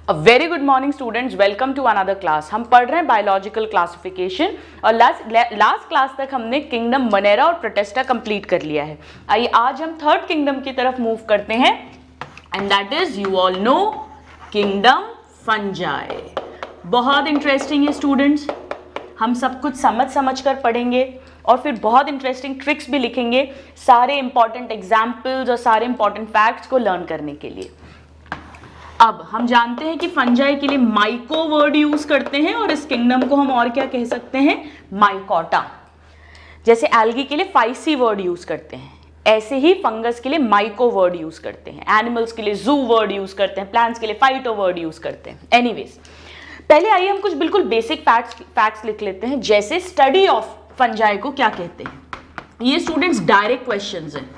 A very good morning students, welcome to another class. हम पढ़ रहे हैं बायोलॉजिकल क्लासिफिकेशन और लास्ट क्लास तक हमने किंगडम मोनेरा और प्रोटिस्टा कंप्लीट कर लिया है। आइए आज हम थर्ड किंगडम की तरफ मूव करते हैं and that is you all know kingdom fungi. बहुत इंटरेस्टिंग है स्टूडेंट्स, हम सब कुछ समझ कर पढ़ेंगे और फिर बहुत इंटरेस्टिंग ट्रिक्स भी लिखेंगे सारे इंपॉर्टेंट एग्जाम्पल्स और सारे इंपॉर्टेंट फैक्ट्स को लर्न करने के लिए। अब हम जानते हैं कि फंजाई के लिए माइको वर्ड यूज करते हैं और इस किंगडम को हम और क्या कह सकते हैं, माइकोटा। जैसे एल्गी के लिए फाइसी वर्ड यूज करते हैं, ऐसे ही फंगस के लिए माइको वर्ड यूज करते हैं, एनिमल्स के लिए जू वर्ड यूज करते हैं, प्लांट्स के लिए फाइटो वर्ड यूज करते हैं। एनीवेज, पहले आइए हम कुछ बिल्कुल बेसिक फैक्ट्स लिख लेते हैं। जैसे स्टडी ऑफ फंजाई को क्या कहते हैं, ये स्टूडेंट्स डायरेक्ट क्वेश्चंस हैं।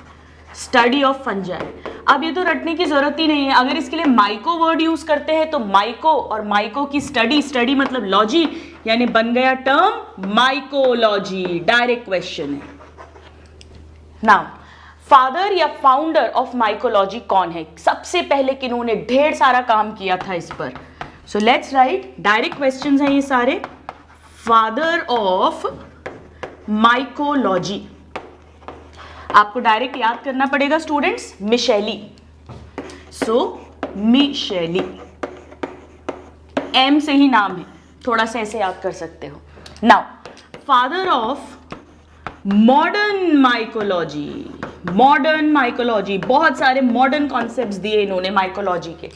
स्टडी ऑफ फंजाई, अब ये तो रटने की जरूरत ही नहीं है। अगर इसके लिए माइको वर्ड यूज करते हैं तो माइको और माइको की स्टडी मतलब लॉजी, यानी बन गया टर्म माइकोलॉजी। डायरेक्ट क्वेश्चन है। नाउ फादर या फाउंडर ऑफ माइकोलॉजी कौन है, सबसे पहले किन्होंने ढेर सारा काम किया था इस पर। So let's write, direct questions हैं ये सारे। फादर ऑफ माइकोलॉजी आपको डायरेक्ट याद करना पड़ेगा स्टूडेंट्स, मिशेली। सो मिशेली, एम से ही नाम है, थोड़ा सा ऐसे याद कर सकते हो। Now father of modern mycology. Modern mycology, बहुत सारे मॉडर्न कॉन्सेप्ट्स दिए इन्होंने माइकोलॉजी के,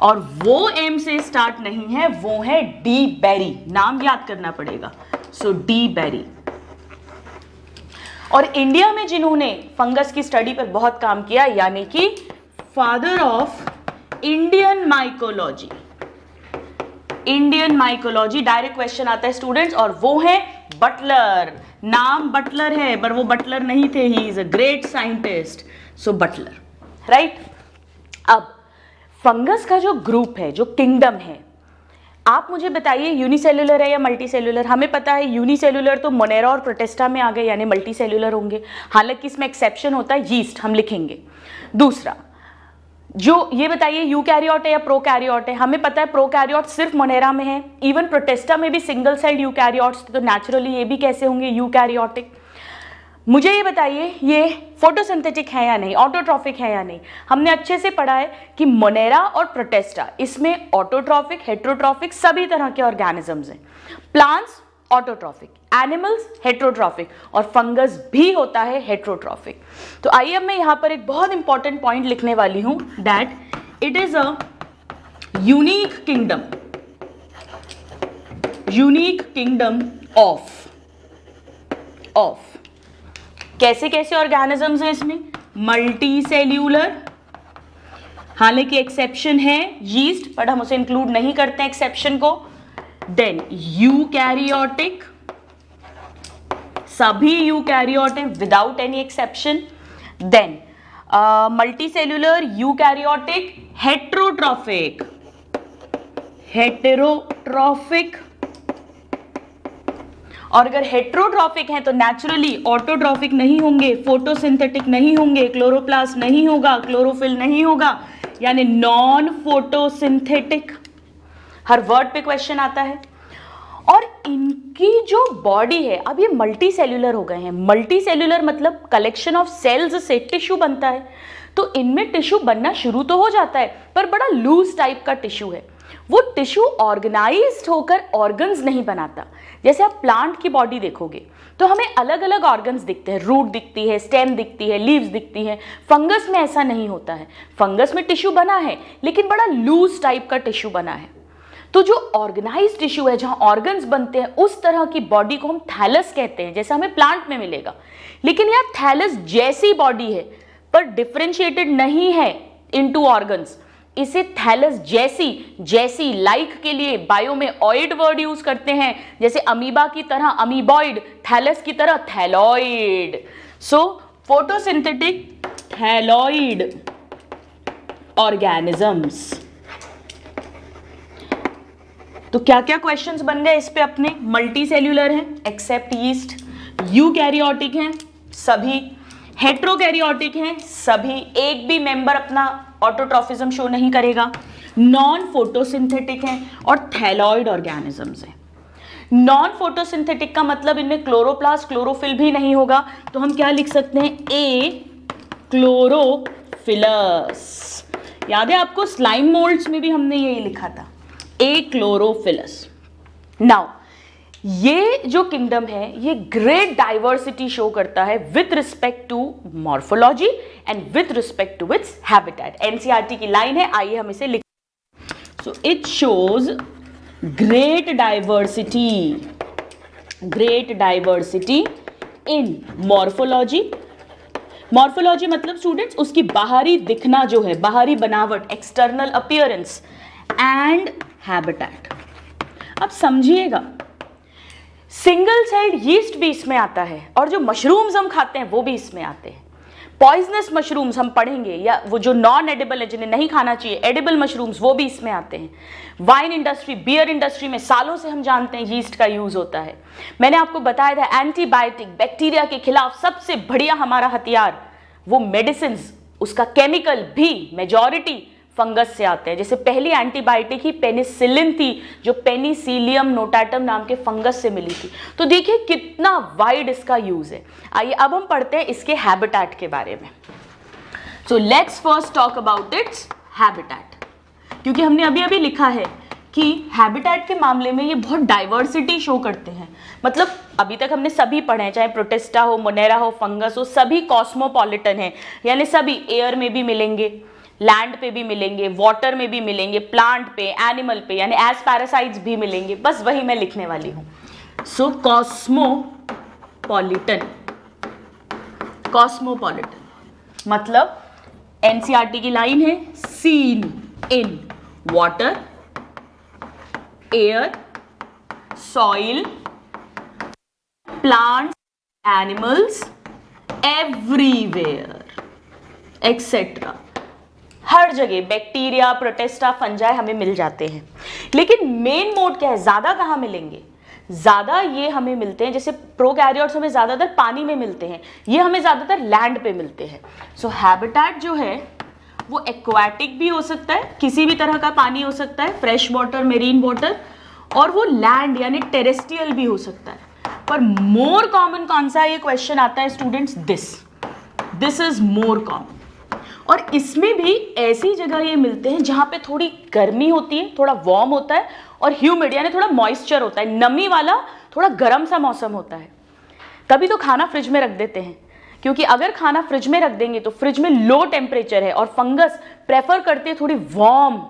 और वो एम से स्टार्ट नहीं है, वो है डी बेरी। नाम याद करना पड़ेगा। सो डी बेरी। और इंडिया में जिन्होंने फंगस की स्टडी पर बहुत काम किया, यानी कि father of Indian mycology. Indian mycology, direct question आता है स्टूडेंट्स, और वो है बटलर। नाम बटलर है पर वो बटलर नहीं थे, he is a great scientist. So Butler, right. अब फंगस का जो ग्रुप है, जो किंगडम है, आप मुझे बताइए यूनिसेल्युलर है या मल्टीसेल्युलर। हमें पता है यूनिसेल्युलर तो मोनेरा और प्रोटिस्टा में आ गए, यानी मल्टीसेल्युलर होंगे। हालांकि इसमें एक्सेप्शन होता है, यीस्ट, हम लिखेंगे। दूसरा, जो ये बताइए यूकैरियोट है या प्रोकैरियोट है। हमें पता है प्रोकैरियोट सिर्फ मोनेरा में है, इवन प्रोटिस्टा में भी सिंगल सेल्ड यूकैरियोट्स थे, तो नेचुरली ये भी कैसे होंगे, यूकैरियोटिक। मुझे ये बताइए ये फोटोसिंथेटिक है या नहीं, ऑटोट्रॉफिक है या नहीं। हमने अच्छे से पढ़ा है कि मोनेरा और प्रोटिस्टा, इसमें ऑटोट्रॉफिक, हेट्रोट्रॉफिक सभी तरह के ऑर्गेनिजम्स हैं। प्लांट्स ऑटोट्रॉफिक, एनिमल्स हेट्रोट्रॉफिक, और फंगस भी होता है हेट्रोट्रॉफिक। तो आइए अब मैं यहां पर एक बहुत इंपॉर्टेंट पॉइंट लिखने वाली हूं, that it is a unique kingdom. Unique kingdom of कैसे कैसे ऑर्गेनिजम्स हैं इसमें, मल्टी सेल्यूलर, हालांकि एक्सेप्शन है यीस्ट, बट हम उसे इंक्लूड नहीं करते हैं एक्सेप्शन को। देन यूकैरियोटिक, सभी eukaryotic without any exception. Then multi cellular, eukaryotic, heterotrophic, और अगर हेट्रोट्रॉफिक हैं तो नेचुरली ऑटोट्रॉफिक नहीं होंगे, फोटोसिंथेटिक नहीं होंगे, क्लोरोप्लास्ट नहीं होगा, क्लोरोफिल नहीं होगा, यानी नॉन फोटोसिंथेटिक। हर वर्ड पे क्वेश्चन आता है। और इनकी जो बॉडी है, अब ये मल्टी सेल्यूलर हो गए हैं। मल्टी सेल्यूलर मतलब कलेक्शन ऑफ सेल्स से टिश्यू बनता है, तो इनमें टिश्यू बनना शुरू तो हो जाता है, पर बड़ा लूज टाइप का टिश्यू है। वो टिश्यू ऑर्गेनाइज्ड होकर ऑर्गन्स नहीं बनाता। जैसे आप प्लांट की बॉडी देखोगे तो हमें अलग अलग ऑर्गन्स दिखते हैं, रूट दिखती है, स्टेम दिखती है, लीव्स दिखती हैं। फंगस में ऐसा नहीं होता है। फंगस में टिश्यू बना है, लेकिन बड़ा लूज टाइप का टिश्यू बना है। तो जो ऑर्गेनाइज्ड टिश्यू है, जहां ऑर्गन्स बनते हैं, उस तरह की बॉडी को हम थैलस कहते हैं, जैसा हमें प्लांट में मिलेगा। लेकिन यह थैलस जैसी बॉडी है, पर डिफरेंशिएटेड नहीं है इनटू ऑर्गन्स। इसे थैलस जैसी लाइक के लिए बायो में ऑइड वर्ड यूज करते हैं, जैसे अमीबा की तरह अमीबॉइड, थैलस की तरह थैलॉइड। सो फोटोसिंथेटिक थैलॉइड ऑर्गेनिजम्स। तो क्या क्या क्वेश्चंस बन गए इस पे अपने, मल्टी सेल्यूलर हैं एक्सेप्ट यीस्ट, यूकैरियोटिक हैं सभी, हेट्रोकैरियोटिक हैं सभी, एक भी मेंबर अपना ऑटोट्रॉफिज्म शो नहीं करेगा, नॉन फोटोसिंथेटिक हैं और थैलॉइड ऑर्गेनिजम्स हैं। नॉन फोटोसिंथेटिक का मतलब इनमें क्लोरोप्लास्ट क्लोरोफिल भी नहीं होगा, तो हम क्या लिख सकते हैं, ए क्लोरोफिलस। याद है आपको स्लाइम मोल्ड्स में भी हमने यही लिखा था, ए क्लोरोफिलस। नाउ ये जो किंगडम है ये ग्रेट डाइवर्सिटी शो करता है with respect to morphology and with respect to its habitat. NCERT की लाइन है, आइए हम इसे लिख। So it shows great diversity in morphology. Morphology मतलब स्टूडेंट्स उसकी बाहरी दिखना जो है, बाहरी बनावट, एक्सटर्नल अपीयरेंस एंड हैबिटेट। अब समझिएगा, सिंगल सेल्ड यीस्ट भी इसमें आता है और जो मशरूम्स हम खाते हैं वो भी इसमें आते हैं। पॉइजनस मशरूम्स हम पढ़ेंगे, या वो जो नॉन एडिबल है जिन्हें नहीं खाना चाहिए, एडिबल मशरूम्स, वो भी इसमें आते हैं। वाइन इंडस्ट्री, बियर इंडस्ट्री में सालों से हम जानते हैं यीस्ट का यूज होता है। मैंने आपको बताया था एंटीबायोटिक, बैक्टीरिया के खिलाफ सबसे बढ़िया हमारा हथियार वो मेडिसिन, उसका केमिकल भी मेजॉरिटी फंगस से आते हैं। जैसे पहली एंटीबायोटिक ही पेनिसिलिन थी जो पेनिसिलियम नोटाटम नाम के फंगस से मिली थी। तो देखिए कितना वाइड इसका यूज है। आइए अब हम पढ़ते हैं इसके हैबिटेट के बारे में। So let's first talk about its habitat, क्योंकि हमने अभी अभी लिखा है कि हैबिटेट के मामले में ये बहुत डाइवर्सिटी शो करते हैं। मतलब अभी तक हमने सभी पढ़े हैं, चाहे प्रोटिस्टा हो, मोनेरा हो, फंगस हो, सभी कॉस्मोपॉलिटन है, यानी सभी एयर में भी मिलेंगे, लैंड पे भी मिलेंगे, वाटर में भी मिलेंगे, प्लांट पे, एनिमल पे, यानी एज पैरासाइट्स भी मिलेंगे। बस वही मैं लिखने वाली हूं। सो कॉस्मोपॉलिटन मतलब एनसीईआरटी की लाइन है, seen in water, air, soil, plants, animals, everywhere etcetera. हर जगह बैक्टीरिया, प्रोटिस्टा, फंजाई हमें मिल जाते हैं। लेकिन मेन मोड क्या है, ज्यादा कहाँ मिलेंगे? ज्यादा ये हमें मिलते हैं, जैसे प्रोकैरियोट्स हमें ज्यादातर पानी में मिलते हैं, ये हमें ज्यादातर लैंड पे मिलते हैं। सो हैबिटेट जो है वो एक्वाटिक भी हो सकता है, किसी भी तरह का पानी हो सकता है, फ्रेश वाटर, मेरीन वाटर, और वो लैंड यानी टेरेस्ट्रियल भी हो सकता है। पर मोर कॉमन कौन सा ये क्वेश्चन आता है students, this is more common. और इसमें भी ऐसी जगह ये मिलते हैं जहां पे थोड़ी गर्मी होती है, थोड़ा वार्म होता है, और ह्यूमिड यानी थोड़ा मॉइस्चर होता है, नमी वाला थोड़ा गर्म सा मौसम होता है। तभी तो खाना फ्रिज में रख देते हैं, क्योंकि अगर खाना फ्रिज में रख देंगे तो फ्रिज में लो टेम्परेचर है और फंगस प्रेफर करते हैं थोड़ी वार्म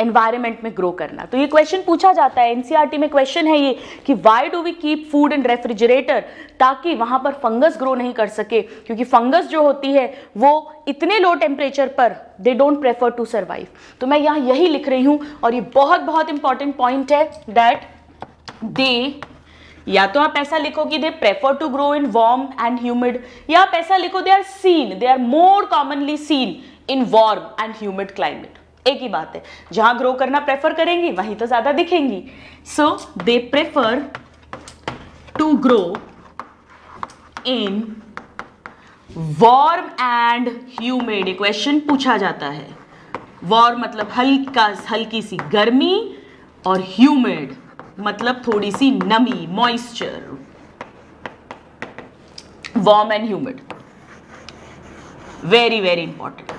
एनवायरनमेंट में ग्रो करना। तो ये क्वेश्चन पूछा जाता है, एनसीईआरटी में क्वेश्चन है ये कि why do we keep food in refrigerator, ताकि वहां पर फंगस ग्रो नहीं कर सके, क्योंकि फंगस जो होती है वो इतने लो टेम्परेचर पर they don't prefer to survive. तो मैं यहाँ यही लिख रही हूँ, और ये बहुत बहुत इंपॉर्टेंट पॉइंट है दैट दे, या तो आप ऐसा लिखो कि they prefer to grow in warm and humid, या आप ऐसा लिखो they are more commonly seen in warm and humid climate. एक ही बात है, जहां ग्रो करना प्रेफर करेंगी वहीं तो ज्यादा दिखेंगी। So they prefer to grow in warm and humid. Question पूछा जाता है, वार्म मतलब हल्की सी गर्मी, और ह्यूमिड मतलब थोड़ी सी नमी, moisture. Warm and humid, very very important.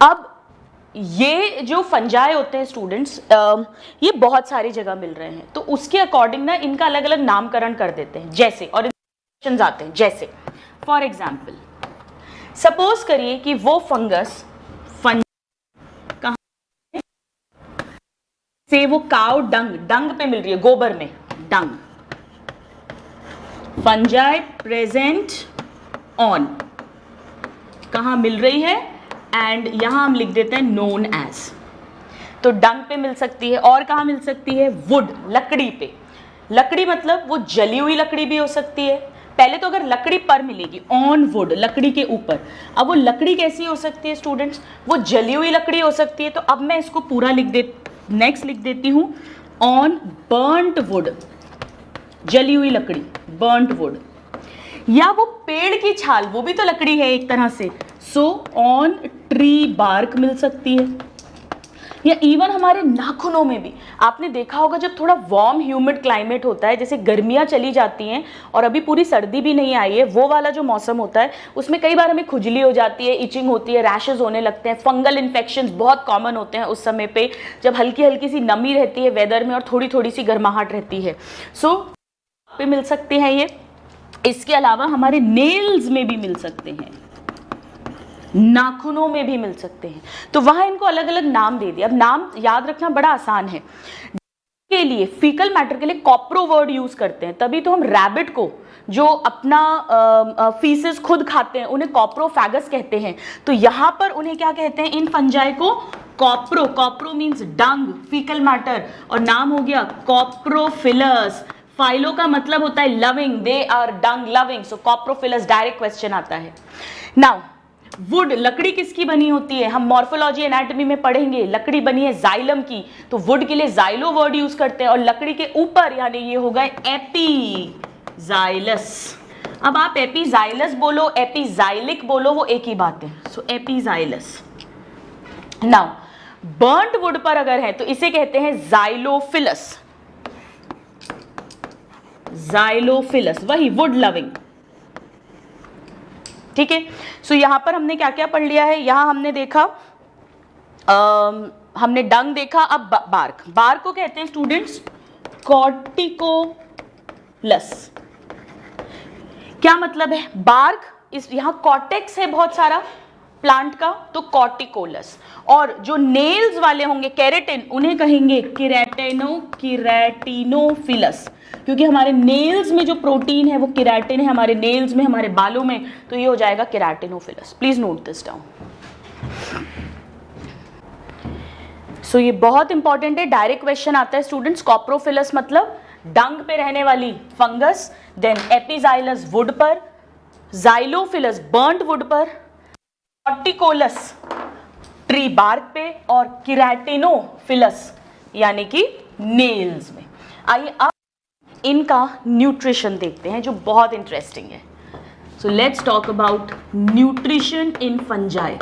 अब ये जो फंजाई होते हैं स्टूडेंट्स, ये बहुत सारी जगह मिल रहे हैं, तो उसके अकॉर्डिंग ना इनका अलग अलग नामकरण कर देते हैं। जैसे, और क्वेश्चन आते हैं, जैसे फॉर एग्जाम्पल सपोज करिए कि वो फंगस कहाँ से, वो काउ डंग पे मिल रही है, गोबर में डंग, फंजाई प्रेजेंट ऑन, कहाँ मिल रही है, एंड यहां हम लिख देते हैं नोन एज। तो डंग पे मिल सकती है, और कहां मिल सकती है, वुड, लकड़ी पे। लकड़ी मतलब वो जली हुई लकड़ी भी हो सकती है। पहले तो अगर लकड़ी पर मिलेगी, ऑन वुड, लकड़ी के ऊपर। अब वो लकड़ी कैसी हो सकती है स्टूडेंट्स, वो जली हुई लकड़ी हो सकती है। तो अब मैं इसको पूरा नेक्स्ट लिख देती हूं, ऑन बर्न्ट वुड, जली हुई लकड़ी, बर्न्ट वुड। या वो पेड़ की छाल, वो भी तो लकड़ी है एक तरह से, सो ऑन ट्री बार्क मिल सकती है, या इवन हमारे नाखूनों में भी। आपने देखा होगा जब थोड़ा वार्म ह्यूमिड क्लाइमेट होता है, जैसे गर्मियाँ चली जाती हैं और अभी पूरी सर्दी भी नहीं आई है, वो वाला जो मौसम होता है उसमें कई बार हमें खुजली हो जाती है, इचिंग होती है, रैशेज होने लगते हैं, फंगल इन्फेक्शंस बहुत कॉमन होते हैं उस समय पे, जब हल्की हल्की सी नमी रहती है वेदर में और थोड़ी थोड़ी सी गर्माहट रहती है। सो पे मिल सकते हैं ये। इसके अलावा हमारे नेल्स में भी मिल सकते हैं, नाखूनों में भी मिल सकते हैं। तो वहां इनको अलग अलग नाम दे दिया। अब नाम याद रखना बड़ा आसान है। के लिए फीकल मैटर के लिए कॉप्रो वर्ड यूज करते हैं, तभी तो हम रैबिट को जो अपना फीसेस खुद खाते हैं उन्हें कॉप्रोफैगस कहते हैं। तो यहां पर उन्हें क्या कहते हैं, इन फंजाई को कॉप्रो। कॉप्रो मीन्स डंग, फीकल मैटर, और नाम हो गया कॉप्रोफिलस। फाइलो का मतलब होता है loving, they are dung loving, so coprophilous direct question आता है। नाउ वुड, लकड़ी किसकी बनी होती है, हम मॉर्फोलॉजी एनाटॉमी में पढ़ेंगे, लकड़ी बनी है जाइलम की, तो वुड के लिए जाइलो वर्ड यूज करते हैं, और लकड़ी के ऊपर यानी ये हो गए एपीजाइलस। अब आप एपीजाइलस बोलो, एपीजाइलिक बोलो, वो एक ही बात है। सो एपीजाइलस। नाउ बर्न्ट वुड पर अगर है तो इसे कहते हैं जाइलोफिलस। जाइलोफिलस वही वुड लविंग, ठीक है। सो यहां पर हमने क्या क्या पढ़ लिया है, यहां हमने देखा हमने डंग देखा। अब बार्क, बार्क को कहते हैं स्टूडेंट्स कॉर्टिकोलस। क्या मतलब है बार्क, इस यहां कॉर्टेक्स है बहुत सारा प्लांट का, तो कॉर्टिकोलस। और जो नेल्स वाले होंगे केरेटिन, उन्हें कहेंगे किरेटिनोफिलस, क्योंकि हमारे नेल्स में जो प्रोटीन है वो केराटिन है, हमारे नेल्स में, हमारे बालों में, तो ये हो जाएगा keratinophilous. Please note this down. So ये बहुत इंपॉर्टेंट है, डायरेक्ट क्वेश्चन आता है स्टूडेंट्स। कॉप्रोफिलस मतलब डंग पे रहने वाली फंगस, देन एपिजाइलस वुड पर, जाइलोफिलस बर्न्ट वुड पर, कॉर्टिकोलस ट्री बार्क पे, और केराटिनोफिलस यानी कि नेल्स में। आइए अब इनका न्यूट्रिशन देखते हैं जो बहुत इंटरेस्टिंग है। So let's talk about nutrition in fungi.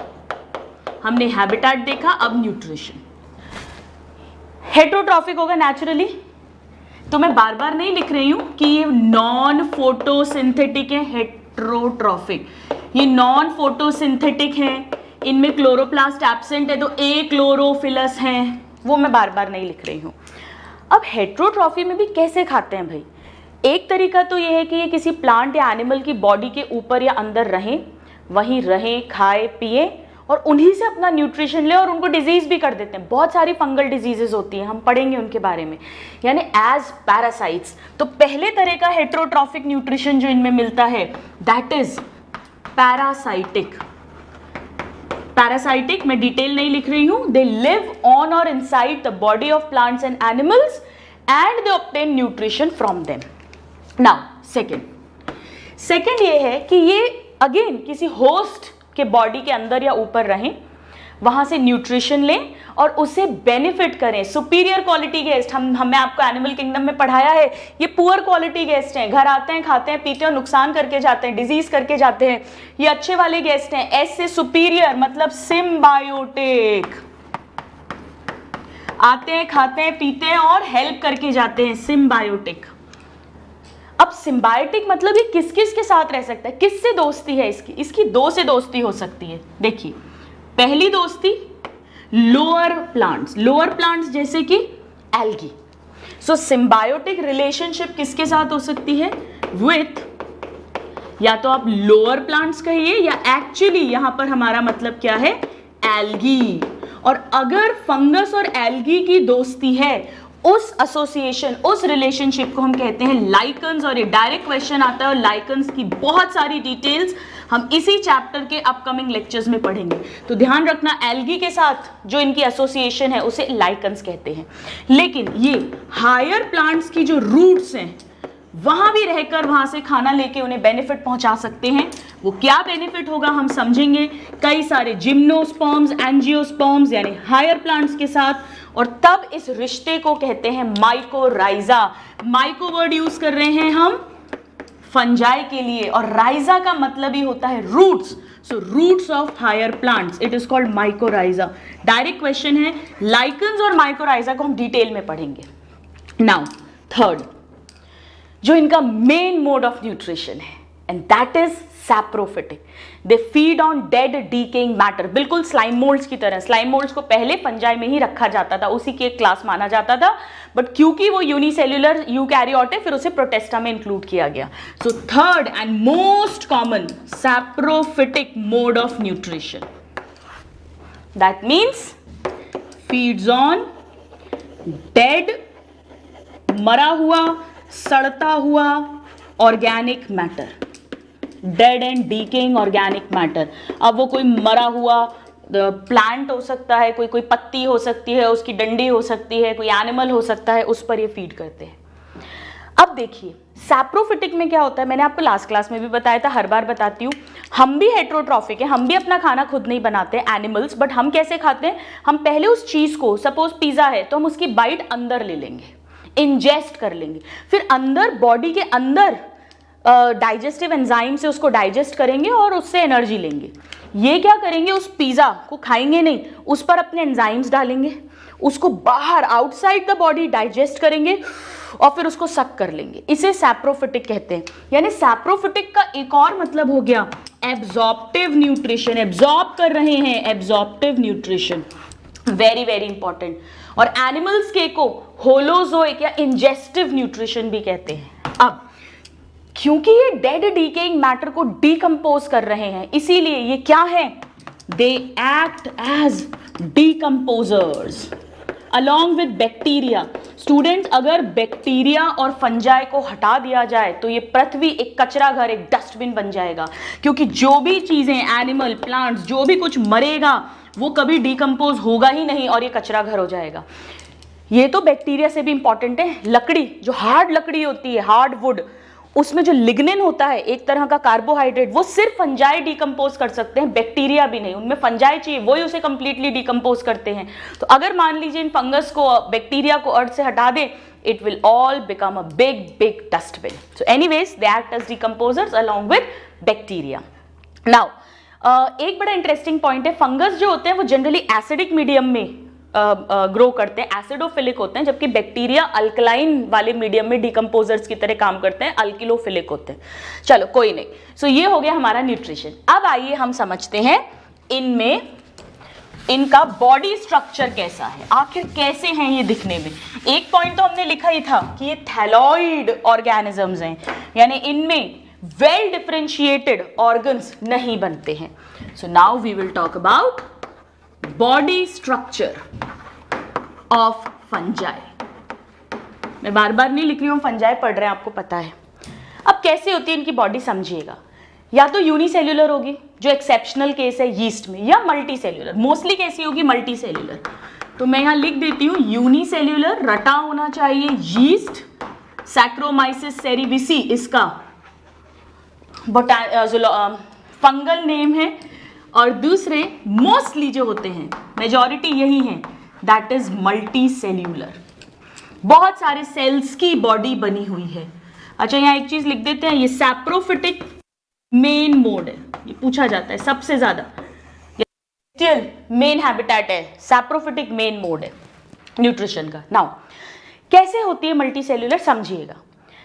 हमने हैबिटेट देखा, अब न्यूट्रिशन। हेटरोट्रॉफिक होगा नेचुरली, तो मैं बार बार नहीं लिख रही हूं कि ये नॉन फोटोसिंथेटिक है। हेटरोट्रॉफिक ये नॉन फोटोसिंथेटिक है, इनमें क्लोरोप्लास्ट एब्सेंट है, तो ए क्लोरोफिलस है, वो मैं बार बार नहीं लिख रही हूं। अब हेट्रोट्रॉफी में भी कैसे खाते हैं भाई, एक तरीका तो ये है कि ये किसी प्लांट या एनिमल की बॉडी के ऊपर या अंदर रहें, वहीं रहें, खाए पिए और उन्हीं से अपना न्यूट्रिशन ले, और उनको डिजीज भी कर देते हैं। बहुत सारी फंगल डिजीजेस होती हैं, हम पढ़ेंगे उनके बारे में, यानी एज पैरासाइट्स। तो पहले तरह का हेट्रोट्रॉफिक न्यूट्रिशन जो इनमें मिलता है दैट इज पैरासाइटिक। पैरासाइटिक मैं डिटेल नहीं लिख रही हूं, दे लिव ऑन और inside the body of plants and animals and they obtain nutrition from them. Now second ये है कि ये अगेन किसी होस्ट के बॉडी के अंदर या ऊपर रहें, वहां से न्यूट्रिशन लें और उससे बेनिफिट करें। सुपीरियर क्वालिटी गेस्ट, हमने आपको एनिमल किंगडम में पढ़ाया है, ये पुअर क्वालिटी गेस्ट हैं, घर आते हैं, खाते हैं, पीते हैं, नुकसान करके जाते हैं, डिजीज करके जाते हैं। ये अच्छे वाले गेस्ट हैं। एस से सुपीरियर मतलब सिम्बायोटिक, आते हैं, खाते हैं, पीते हैं और हेल्प करके जाते हैं, सिम्बायोटिक। अब सिम्बायोटिक मतलब ये किस किस के साथ रह सकता है, किससे दोस्ती है इसकी दो से दोस्ती हो सकती है। देखिए पहली दोस्ती लोअर प्लांट्स जैसे कि एल्गी। सो सिम्बायोटिक रिलेशनशिप किसके साथ हो सकती है, विथ, या तो आप लोअर प्लांट्स कहिए या एक्चुअली यहां पर हमारा मतलब क्या है, एल्गी। और अगर फंगस और एल्गी की दोस्ती है, उस एसोसिएशन, उस रिलेशनशिप को हम कहते हैं लाइकन्स। और ये डायरेक्ट क्वेश्चन आता है, और लाइकन्स की बहुत सारी डिटेल्स हम इसी चैप्टर के अपकमिंग लेक्चर्स में पढ़ेंगे। तो ध्यान रखना, एल्गी के साथ जो इनकी एसोसिएशन है उसे लाइकन्स कहते हैं। लेकिन ये हायर प्लांट्स की जो रूट्स हैं वहां भी रहकर वहां से खाना लेके उन्हें बेनिफिट पहुंचा सकते हैं। वो क्या बेनिफिट होगा हम समझेंगे, कई सारे जिम्नोस्पर्म्स, एंजियोस्पर्म्स यानी हायर प्लांट्स के साथ, और तब इस रिश्ते को कहते हैं माइकोराइजा। माइको वर्ड यूज कर रहे हैं हम फंजाई के लिए, और राइजा का मतलब ही होता है roots. So roots of higher plants, it is called mycorrhiza. Direct question है, लाइकन्स और माइकोराइजा को हम डिटेल में पढ़ेंगे। नाउ थर्ड, जो इनका मेन मोड ऑफ न्यूट्रिशन है, and that is saprophytic. They feed on dead decaying matter, बिल्कुल स्लाइम मोल्ड्स की तरह। स्लाइम मोल्ड्स को पहले फंजाई में ही रखा जाता था, उसी की एक क्लास माना जाता था, बट क्योंकि वो यूनिसेल्युलर यूकैरियोट है, फिर उसे प्रोटेस्टा में इंक्लूड किया गया। So third and most common saprophytic mode of nutrition, that means feeds on dead, मरा हुआ, सड़ता हुआ organic matter, dead and decaying organic matter. अब वो कोई मरा हुआ प्लांट हो सकता है, कोई पत्ती हो सकती है, उसकी डंडी हो सकती है, कोई एनिमल हो सकता है, उस पर ये फीड करते हैं। अब देखिए सैप्रोफिटिक में क्या होता है, मैंने आपको लास्ट क्लास में भी बताया था, हर बार बताती हूँ, हम भी हेट्रोट्रॉफिक है, हम भी अपना खाना खुद नहीं बनाते एनिमल्स, बट हम कैसे खाते हैं, हम पहले उस चीज को, सपोज पिज्जा है तो हम उसकी बाइट अंदर ले लेंगे, इंजेस्ट कर लेंगे, फिर अंदर बॉडी के अंदर डाइजेस्टिव एंजाइम से उसको डाइजेस्ट करेंगे और उससे एनर्जी लेंगे। ये क्या करेंगे, उस पिज़्ज़ा को खाएंगे नहीं, उस पर अपने एंजाइम्स डालेंगे, उसको बाहर आउटसाइड द बॉडी डाइजेस्ट करेंगे और फिर उसको सक कर लेंगे। इसे सैप्रोफिटिक कहते हैं। यानी सैप्रोफिटिक का एक और मतलब हो गया एब्जॉर्प्टिव न्यूट्रिशन, एब्जॉर्ब कर रहे हैं, absorptive nutrition, very very important. और एनिमल्स के को होलोजोइक या इंजेस्टिव न्यूट्रिशन भी कहते हैं। अब क्योंकि ये डेड डीकेइंग मैटर को डीकंपोज कर रहे हैं, इसीलिए ये क्या है, they act as decomposers along with bacteria. Students, अगर बैक्टीरिया और फंजाई को हटा दिया जाए तो ये पृथ्वी एक कचरा घर, एक डस्टबिन बन जाएगा, क्योंकि जो भी चीजें, एनिमल, प्लांट्स, जो भी कुछ मरेगा वो कभी डीकंपोज होगा ही नहीं और ये कचरा घर हो जाएगा। ये तो बैक्टीरिया से भी इंपॉर्टेंट है। लकड़ी, जो हार्ड लकड़ी होती है, हार्ड वुड, उसमें जो लिग्निन होता है, एक तरह का कार्बोहाइड्रेट, वो सिर्फ फंजाई डीकंपोज कर सकते हैं, बैक्टीरिया भी नहीं। उनमें फंजाई चाहिए, वही उसे कंप्लीटली डीकंपोज करते हैं। तो अगर मान लीजिए इन फंगस को, बैक्टीरिया को अर्थ से हटा दे, it will all become a big dustbin. So anyways, they act as decomposers along with bacteria. Now, एक बड़ा इंटरेस्टिंग पॉइंट है, फंगस जो होते हैं वो जनरली एसिडिक मीडियम में ग्रो करते हैं, एसिडोफिलिक होते हैं, जबकि बैक्टीरिया अल्कलाइन वाले मीडियम में डीकंपोजर्स की तरह काम करते हैं, अल्किलोफिलिक होते हैं। चलो कोई नहीं, सो ये हो गया हमारा न्यूट्रिशन। अब आइए हम समझते हैं इनमें इनका बॉडी स्ट्रक्चर कैसा है, आखिर कैसे हैं ये दिखने में। एक पॉइंट तो हमने लिखा ही था कि ये थैलॉइड ऑर्गेनिजम्स हैं, यानी इनमें वेल डिफरेंशिएटेड ऑर्गन्स नहीं बनते हैं। So now we will talk about body structure of fungi. मैं बार बार नहीं लिख रही हूँ, फंजाई पढ़ रहे हैं, आपको पता है। अब कैसे होती है इनकी बॉडी समझिएगा। या तो यूनिसेल्युलर होगी, जो एक्सेप्शनल केस है यीस्ट में, या मल्टी सेल्युलर। मोस्टली कैसी होगी, मल्टी सेल्युलर। तो मैं यहां लिख देती हूं यूनिसेल्युलर, रटा होना चाहिए यीस्ट, सैक्रोमाइसिस सेरिविसी इसका फंगल नेम है, और दूसरे मोस्टली जो होते हैं, मेजॉरिटी यही है, दैट इज मल्टी सेल्युलर। बहुत सारे सेल्स की बॉडी बनी हुई है। अच्छा, यहां एक चीज लिख देते हैं, ये सैप्रोफिटिक मेन मोड है, ये पूछा जाता है सबसे ज्यादा। मेन हैबिटेट है, सैप्रोफिटिक मेन मोड है न्यूट्रिशन का। नाउ कैसे होती है मल्टी सेल्युलर, समझिएगा।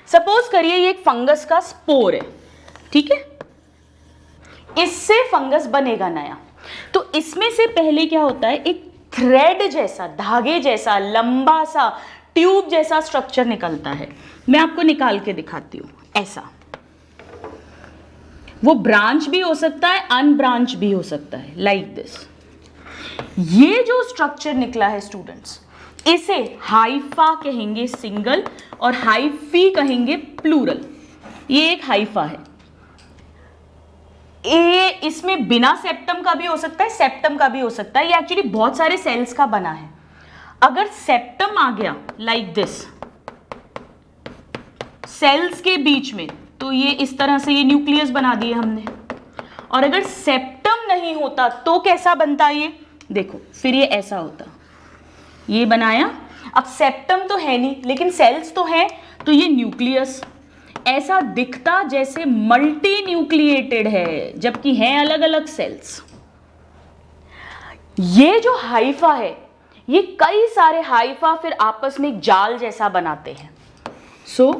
सपोज करिए ये एक फंगस का स्पोर है, ठीक है, इससे फंगस बनेगा नया। तो इसमें से पहले क्या होता है, एक थ्रेड जैसा, धागे जैसा, लंबा सा ट्यूब जैसा स्ट्रक्चर निकलता है। मैं आपको निकाल के दिखाती हूं, ऐसा। वो ब्रांच भी हो सकता है, अनब्रांच भी हो सकता है, लाइक दिस। ये जो स्ट्रक्चर निकला है स्टूडेंट्स, इसे हाइफा कहेंगे सिंगल, और हाइफी कहेंगे प्लूरल। ये एक हाइफा है। ये इसमें बिना सेप्टम का भी हो सकता है, सेप्टम का भी हो सकता है। ये एक्चुअली बहुत सारे सेल्स का बना है। अगर सेप्टम आ गया लाइक दिस सेल्स के बीच में, तो ये इस तरह से ये न्यूक्लियस बना दिए हमने। और अगर सेप्टम नहीं होता तो कैसा बनता ये, देखो, फिर ये ऐसा होता, ये बनाया। अब सेप्टम तो है नहीं, लेकिन सेल्स तो है, तो ये न्यूक्लियस, ऐसा दिखता जैसे मल्टी न्यूक्लिएटेड है, जबकि हैं अलग अलग सेल्स। ये जो हाइफा है, ये कई सारे हाइफा फिर आपस में एक जाल जैसा बनाते हैं। सो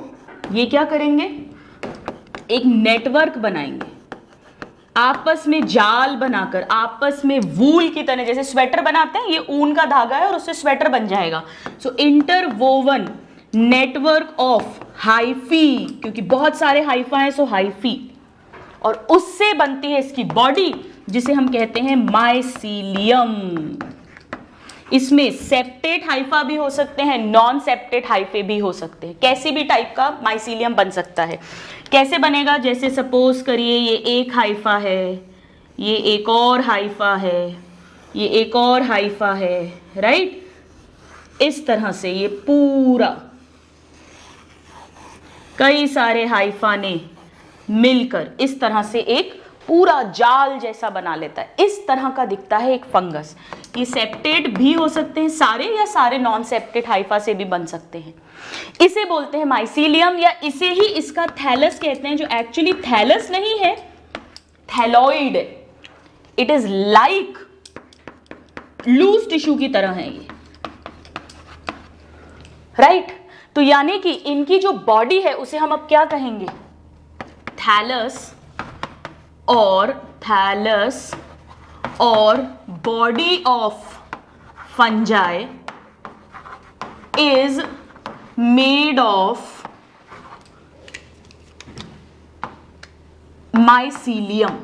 ये क्या करेंगे, एक नेटवर्क बनाएंगे, आपस में जाल बनाकर, आपस में वूल की तरह, जैसे स्वेटर बनाते हैं, ये ऊन का धागा है और उससे स्वेटर बन जाएगा। सो इंटरवोवन नेटवर्क ऑफ हाइफी, क्योंकि बहुत सारे हाइफा हैं, सो हाइफी, और उससे बनती है इसकी बॉडी, जिसे हम कहते हैं माइसीलियम। इसमें सेप्टेट हाइफा भी हो सकते हैं, नॉन सेप्टेट हाइफे भी हो सकते हैं। कैसी भी टाइप का माइसीलियम बन सकता है। कैसे बनेगा, जैसे सपोज करिए ये एक हाइफा है, ये एक और हाइफा है, ये एक और हाइफा है, राइट। इस तरह से ये पूरा कई सारे हाइफा ने मिलकर इस तरह से एक पूरा जाल जैसा बना लेता है। इस तरह का दिखता है एक फंगस। ये सेप्टेट भी हो सकते हैं सारे, या सारे नॉन सेप्टेट हाइफा से भी बन सकते हैं। इसे बोलते हैं माइसीलियम, या इसे ही इसका थैलस कहते हैं, जो एक्चुअली थैलस नहीं है, thalloid. It is like loose tissue की तरह है ये, राइट। तो यानी कि इनकी जो बॉडी है उसे हम अब क्या कहेंगे, थैलस और body of fungi is made of mycelium.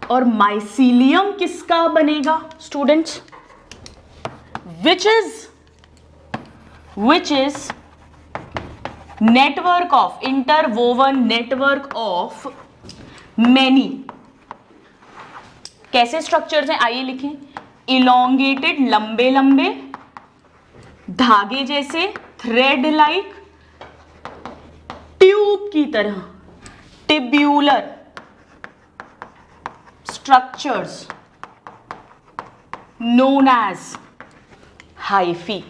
और माइसीलियम किसका बनेगा students, which is network of, interwoven network of many। कैसे स्ट्रक्चर्स हैं आइए लिखें, इलोंगेटेड लंबे लंबे धागे जैसे, थ्रेड लाइक, ट्यूब की तरह, tubular structures known as hyphae.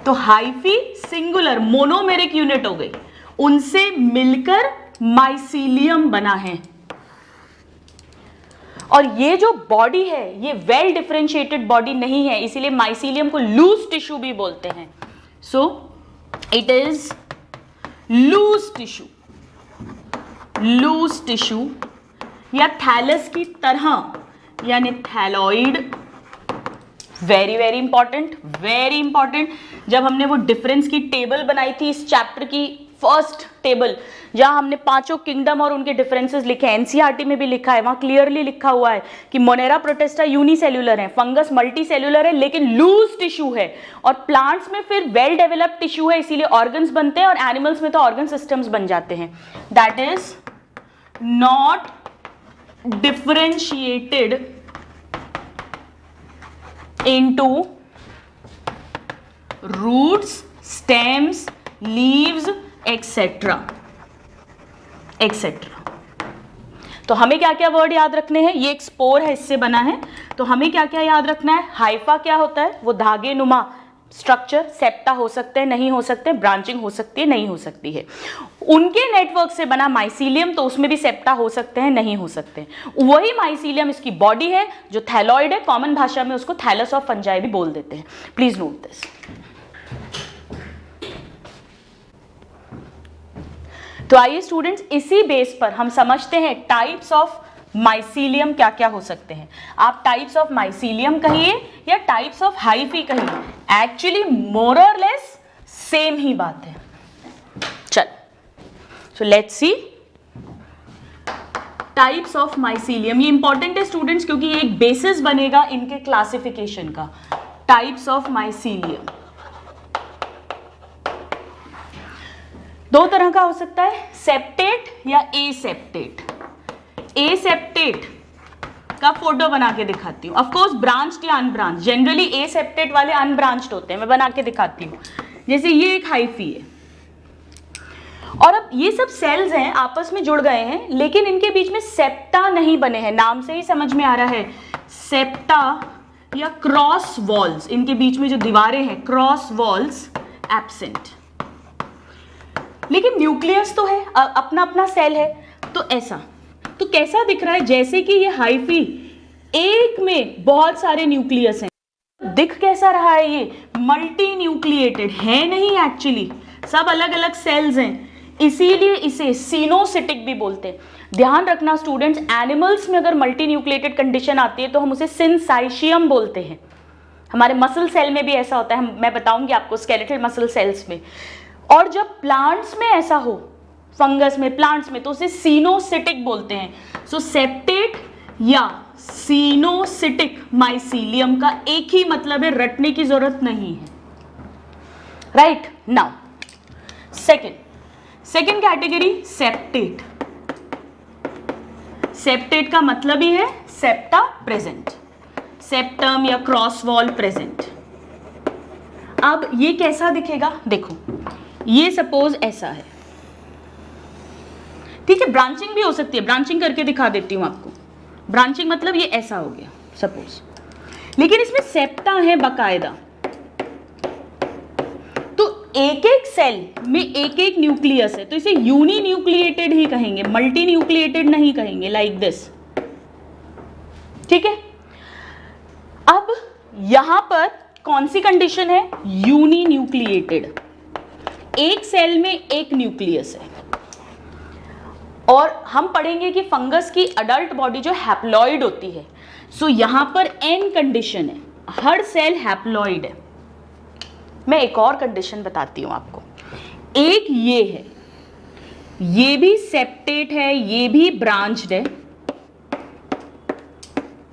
तो हाइफी सिंगुलर मोनोमेरिक यूनिट हो गई, उनसे मिलकर माइसीलियम बना है। और ये जो बॉडी है ये वेल डिफरेंशिएटेड बॉडी नहीं है, इसीलिए माइसीलियम को लूज टिश्यू भी बोलते हैं। So it is loose tissue या थैलस की तरह, यानी थैलॉइड। Very very important. जब हमने वो डिफरेंस की टेबल बनाई थी, इस चैप्टर की फर्स्ट टेबल, जहां हमने पांचों किंगडम और उनके डिफरेंसेस लिखे, एनसीईआरटी में भी लिखा है, वहां क्लियरली लिखा हुआ है कि मोनेरा प्रोटेस्टा यूनिसेल्युलर है, फंगस मल्टी सेल्युलर है लेकिन लूज टिश्यू है, और प्लांट्स में फिर वेल डेवलप्ड टिश्यू है, इसीलिए ऑर्गन्स बनते हैं, और एनिमल्स में तो ऑर्गन सिस्टम्स बन जाते हैं। That is not differentiated into roots, stems, leaves, etc. तो हमें क्या क्या वर्ड याद रखने हैं, ये एक स्पोर है, इससे बना है, तो हमें क्या क्या याद रखना है। हाइफा क्या होता है, वो धागे नुमा स्ट्रक्चर, सेप्टा हो सकते हैं नहीं हो सकते, ब्रांचिंग हो सकती है नहीं हो सकती है। उनके नेटवर्क से बना माइसीलियम, तो उसमें भी सेप्टा हो सकते हैं नहीं हो सकते। वही माइसीलियम इसकी बॉडी है जो थैलॉइड है, कॉमन भाषा में उसको थैलस ऑफ फंजाई भी बोल देते हैं। Please note this. तो आइए स्टूडेंट्स, इसी बेस पर हम समझते हैं टाइप्स ऑफ माइसीलियम क्या क्या हो सकते हैं। आप टाइप्स ऑफ माइसीलियम कहिए या टाइप्स ऑफ हाइफी कहिए, एक्चुअली मोर और लेस सेम ही बात है। चल, so let's see types of mycelium. ये इंपॉर्टेंट है स्टूडेंट्स, क्योंकि ये एक बेसिस बनेगा इनके क्लासिफिकेशन का। टाइप्स ऑफ माइसीलियम दो तरह का हो सकता है, सेप्टेट या एसेप्टेट। एसेप्टेट का फोटो बना के दिखाती हूँ। ऑफ कोर्स ब्रांच्ड या अनब्रांच्ड, जनरली एसेप्टेट वाले अनब्रांच्ड होते हैं, मैं बना के दिखाती हूँ। जैसे ये एक हाइफी है, और अब ये सब सेल्स हैं आपस में जुड़ गए हैं, लेकिन इनके बीच में सेप्टा नहीं बने हैं। नाम से ही समझ में आ रहा है, सेप्टा या क्रॉस वॉल्स, इनके बीच में जो दीवारें हैं क्रॉस वॉल्स एब्सेंट। लेकिन न्यूक्लियस तो है, अपना अपना सेल है, तो ऐसा, तो कैसा दिख रहा है? जैसे कि ये हाइफी, एक में बहुत सारे न्यूक्लियस हैं। दिख कैसा रहा है? ये मल्टी न्यूक्लिएटेड है नहीं, एक्चुअली सब अलग अलग सेल्स हैं, इसीलिए इसे सिनोसिटिक भी बोलते हैं। ध्यान रखना स्टूडेंट्स, एनिमल्स में अगर मल्टी न्यूक्लिएटेड कंडीशन आती है तो हम उसे सिनसाइशियम बोलते हैं। हमारे मसल सेल में भी ऐसा होता है, मैं बताऊंगी आपको स्केलेटल मसल सेल्स में। और जब प्लांट्स में ऐसा हो, फंगस में, प्लांट्स में, तो उसे सिनोसिटिक बोलते हैं। सो सेप्टेट या सिनोसिटिक माइसीलियम का एक ही मतलब है, रटने की जरूरत नहीं है। Right now second category septate. Septate का मतलब ही है सेप्टा प्रेजेंट, सेप्टम या क्रॉस वॉल प्रेजेंट। अब ये कैसा दिखेगा? देखो, ये सपोज ऐसा है, ठीक है, ब्रांचिंग भी हो सकती है, ब्रांचिंग करके दिखा देती हूं आपको। ब्रांचिंग मतलब ये ऐसा हो गया सपोज, लेकिन इसमें सेप्टा है बकायदा, तो एक एक सेल में एक एक न्यूक्लियस है, तो इसे यूनी न्यूक्लिएटेड ही कहेंगे, मल्टी न्यूक्लिएटेड नहीं कहेंगे, लाइक दिस। ठीक है, अब यहां पर कौन सी कंडीशन है? यूनी न्यूक्लिएटेड, एक सेल में एक न्यूक्लियस है। और हम पढ़ेंगे कि फंगस की अडल्ट बॉडी जो हैप्लॉइड होती है, सो यहां पर एन कंडीशन है, हर सेल हैप्लॉइड है। मैं एक और कंडीशन बताती हूं आपको, एक ये है, ये भी सेप्टेट है, ये भी ब्रांच्ड है,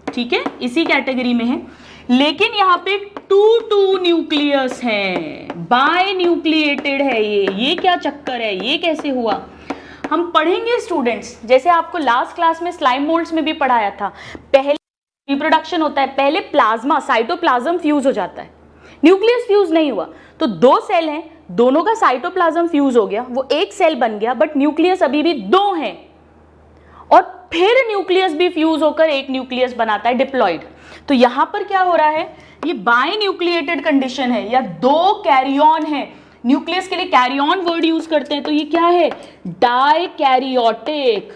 ठीक है, इसी कैटेगरी में है, लेकिन यहां पे 2 न्यूक्लियस है, बाय न्यूक्लिएटेड है। ये क्या चक्कर है? ये कैसे हुआ? हम पढ़ेंगे स्टूडेंट्स, जैसे आपको लास्ट क्लास में स्लाइम मोल्ड्स में भी पढ़ाया था, पहले रिप्रोडक्शन होता है, पहले प्लाज्मा साइटोप्लाज्म फ्यूज हो जाता है, न्यूक्लियस फ्यूज नहीं हुआ, तो दो सेल हैं, दोनों का साइटोप्लाज्म फ्यूज हो गया, वो एक सेल बन गया, बट न्यूक्लियस अभी भी दो हैं, और फिर न्यूक्लियस भी फ्यूज होकर एक न्यूक्लियस बनाता है, डिप्लॉइड। तो यहां पर क्या हो रहा है? ये बाय न्यूक्लिएटेड कंडीशन है, या दो कैरियन है। न्यूक्लियस के लिए कैरियन वर्ड यूज करते हैं, तो ये क्या है? डाइकैरियोटिक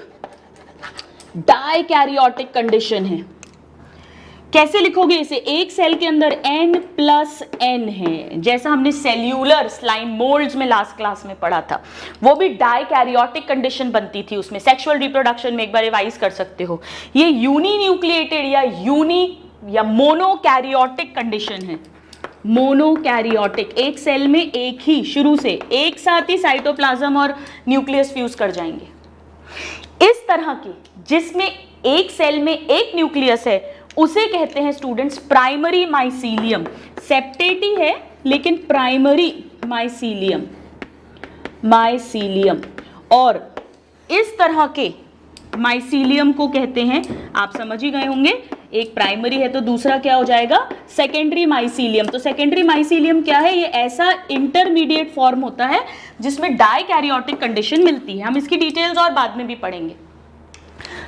कंडीशन है। कैसे लिखोगे इसे? एक सेल के अंदर N+N है, जैसा हमने सेल्यूलर स्लाइम मोल्ड्स में लास्ट क्लास में पढ़ा था, वो भी डाइकैरियोटिक कंडीशन बनती थी उसमें। सेक्सुअल रिप्रोडक्शन में एक बार रिवाइज कर सकते हो। ये यूनी न्यूक्लिएटेड या मोनोकैरियोटिक कंडीशन है। मोनोकैरियोटिक, एक सेल में एक ही, शुरू से एक साथ ही साइटोप्लाज्म और न्यूक्लियस फ्यूज कर जाएंगे। इस तरह की जिसमें एक सेल में एक न्यूक्लियस है, उसे कहते हैं स्टूडेंट्स प्राइमरी माइसीलियम। सेप्टेटी है लेकिन प्राइमरी माइसीलियम। और इस तरह के माइसीलियम को कहते हैं, आप समझ ही गए होंगे, एक प्राइमरी है तो दूसरा क्या हो जाएगा? Secondary mycelium. तो सेकेंडरी माइसीलियम क्या है? ये ऐसा इंटरमीडिएट फॉर्म होता है जिसमें डाइकैरियोटिक कंडीशन मिलती है। हम इसकी डिटेल्स और बाद में भी पढ़ेंगे।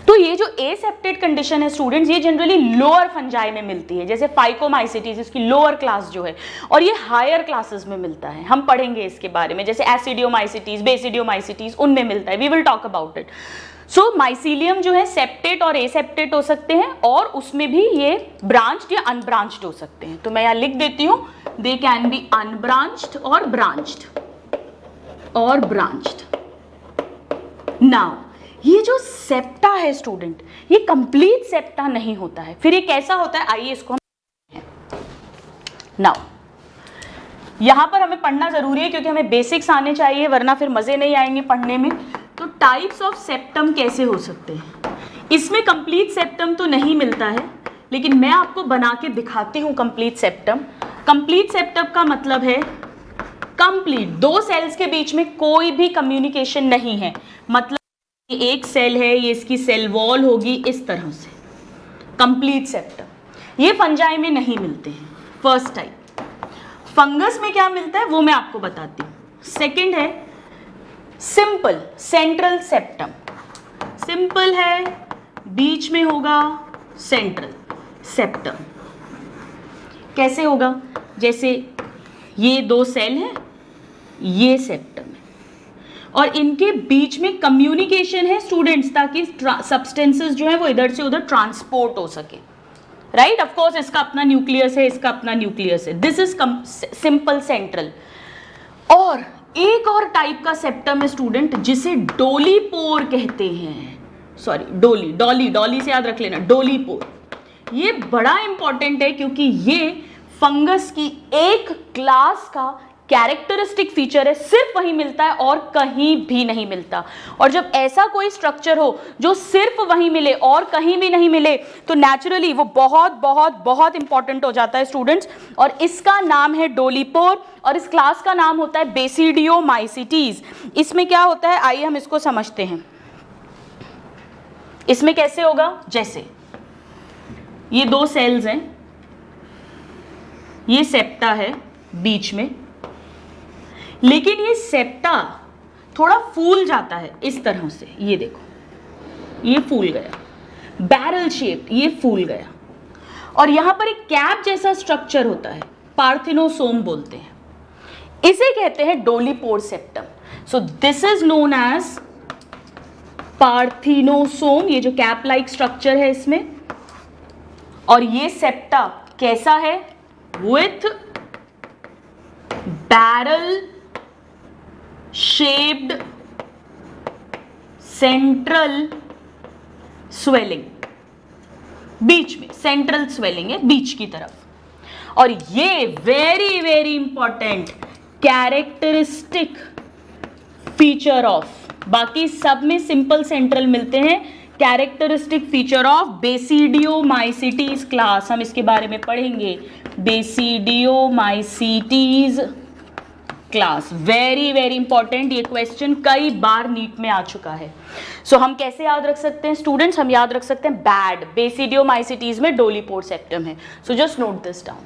तो ये जो एसेप्टेड कंडीशन है स्टूडेंट्स, ये जनरली लोअर फंजाई में मिलती है, जैसे फाइकोमाइसिटीज, इसकी लोअर क्लास जो है, और ये हायर क्लासेस में मिलता है। हम पढ़ेंगे इसके बारे में, जैसे एसिडियोमाइसिटीज, बेसिडियोमाइसिटीज, उनमें मिलता है। We will talk about it. So mycelium जो है सेप्टेट और एसेप्टेट हो सकते हैं, और उसमें भी ये ब्रांच्ड या अनब्रांच्ड हो सकते हैं। तो मैं यहाँ लिख देती हूँ, दे कैन बी अनब्रांच्ड और ब्रांच्ड। नाउ ये जो सेप्टा है स्टूडेंट, ये कंप्लीट सेप्टा नहीं होता है। फिर ये कैसा होता है? आइए इसको हम नाउ, यहां पर हमें पढ़ना जरूरी है क्योंकि हमें बेसिक्स आने चाहिए, वरना फिर मजे नहीं आएंगे पढ़ने में। तो टाइप्स ऑफ सेप्टम कैसे हो सकते हैं? इसमें कंप्लीट सेप्टम तो नहीं मिलता है, लेकिन मैं आपको बना के दिखाती हूं कंप्लीट सेप्टम। कंप्लीट सेप्टम का मतलब है कंप्लीट, दो सेल्स के बीच में कोई भी कम्युनिकेशन नहीं है। मतलब एक सेल है, ये इसकी सेल वॉल होगी इस तरह से, कंप्लीट सेप्टम। ये फंजाई में नहीं मिलते हैं, फर्स्ट टाइप। फंगस में क्या मिलता है वो मैं आपको बताती हूँ। सेकंड है सिंपल सेंट्रल सेप्टम। सिंपल है, बीच में होगा सेंट्रल सेप्टम। कैसे होगा? जैसे ये दो सेल हैं, ये सेप्टम है, और इनके बीच में कम्युनिकेशन है स्टूडेंट्स, ताकि सब्सटेंसेस जो है वो इधर से उधर ट्रांसपोर्ट हो सके, राइट। ऑफ कोर्स इसका अपना न्यूक्लियस है, इसका अपना न्यूक्लियस है। This is simple central. और एक और टाइप का सेप्टम है स्टूडेंट जिसे डोलीपोर कहते हैं, सॉरी डॉली से याद रख लेना, डोलीपोर। ये बड़ा इंपॉर्टेंट है क्योंकि ये फंगस की एक क्लास का कैरेक्टरिस्टिक फीचर है, सिर्फ वहीं मिलता है और कहीं भी नहीं मिलता। और जब ऐसा कोई स्ट्रक्चर हो जो सिर्फ वहीं मिले और कहीं भी नहीं मिले, तो नेचुरली वो बहुत बहुत बहुत इंपॉर्टेंट हो जाता है स्टूडेंट्स। और इसका नाम है डोलीपोर और इस क्लास का नाम होता है बेसिडियोमाइसीटीज। इसमें क्या होता है, आइए हम इसको समझते हैं। इसमें कैसे होगा, जैसे ये दो सेल्स हैं, ये सेप्टा है बीच में, लेकिन ये सेप्टा थोड़ा फूल जाता है इस तरह से, ये देखो ये फूल गया, बैरल शेप, ये फूल गया। और यहां पर एक कैप जैसा स्ट्रक्चर होता है, पार्थिनोसोम बोलते हैं, इसे कहते हैं dolipore septum. So this is known as parthenosome, ये जो कैप लाइक स्ट्रक्चर है इसमें। और ये सेप्टा कैसा है, with barrel shaped central swelling, बीच में सेंट्रल स्वेलिंग है बीच की तरफ। और ये very very important characteristic feature of, बाकी सब में सिंपल सेंट्रल मिलते हैं, characteristic feature of basidiomycetes class, हम इसके बारे में पढ़ेंगे। Basidiomycetes class, very very important, ये क्वेश्चन कई बार नीट में आ चुका है। सो हम कैसे याद रख सकते हैं स्टूडेंट्स, हम याद रख सकते हैं बैड, बेसिडियोमाइसीटीज में डोलीपोर सेप्टम है। So just note this down.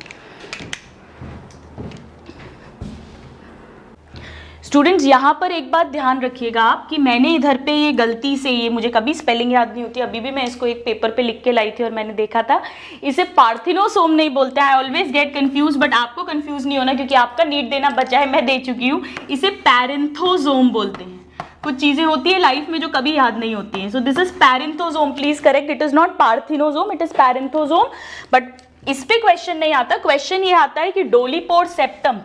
Students यहाँ पर एक बात ध्यान रखिएगा आप कि मैंने इधर पे ये गलती से, ये मुझे कभी स्पेलिंग याद नहीं होती, अभी भी मैं इसको एक पेपर पे लिख के लाई थी और मैंने देखा था, इसे पार्थिनोसोम नहीं बोलते हैं। I always get confuse, but आपको कंफ्यूज नहीं होना क्योंकि आपका नीट देना बचा है, मैं दे चुकी हूँ। इसे पैरेंथोसोम बोलते हैं। कुछ चीज़ें होती है लाइफ में जो कभी याद नहीं होती हैं। So this is parenthosome, please correct, it is not parthenosome, it is parenthosome. But इस पे क्वेश्चन नहीं आता, क्वेश्चन ये आता है कि डोलीपोर सेप्टम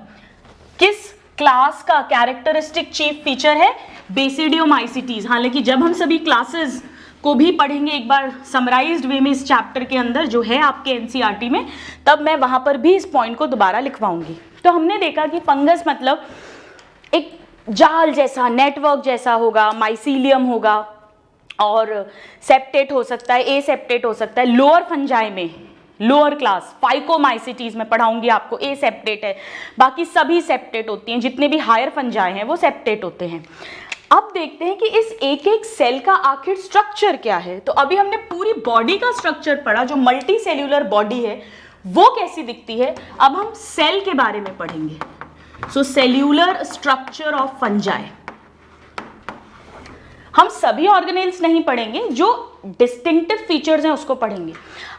किस क्लास का कैरेक्टरिस्टिक चीफ फीचर है, बेसिडियोमाइसीटीज। हालांकि जब हम सभी क्लासेस को भी पढ़ेंगे एक बार समराइज्ड वे में इस चैप्टर के अंदर जो है आपके एनसीईआरटी में, तब मैं वहां पर भी इस पॉइंट को दोबारा लिखवाऊंगी। तो हमने देखा कि फंगस मतलब एक जाल जैसा, नेटवर्क जैसा होगा, माइसीलियम होगा और सेप्टेट हो सकता है, ए सेप्टेट हो सकता है। लोअर फंजाई में, लोअर क्लास फाइकोमाइसीटीज में पढ़ाऊंगी आपको, ए सेप्टेट है, बाकी सभी सेप्टेट होती हैं, जितने भी हायर फंजाई हैं वो सेप्टेट होते हैं। अब देखते हैं कि इस एक एक सेल का आखिर स्ट्रक्चर क्या है। तो अभी हमने पूरी बॉडी का स्ट्रक्चर पढ़ा, जो मल्टी सेल्यूलर बॉडी है वो कैसी दिखती है। अब हम सेल के बारे में पढ़ेंगे। सो सेल्यूलर स्ट्रक्चर ऑफ फंजाई, हम सभी ऑर्गेनेल्स नहीं पढ़ेंगे, जो डिस्टिंक्टिव फीचर्स हैं उसको पढ़ेंगे।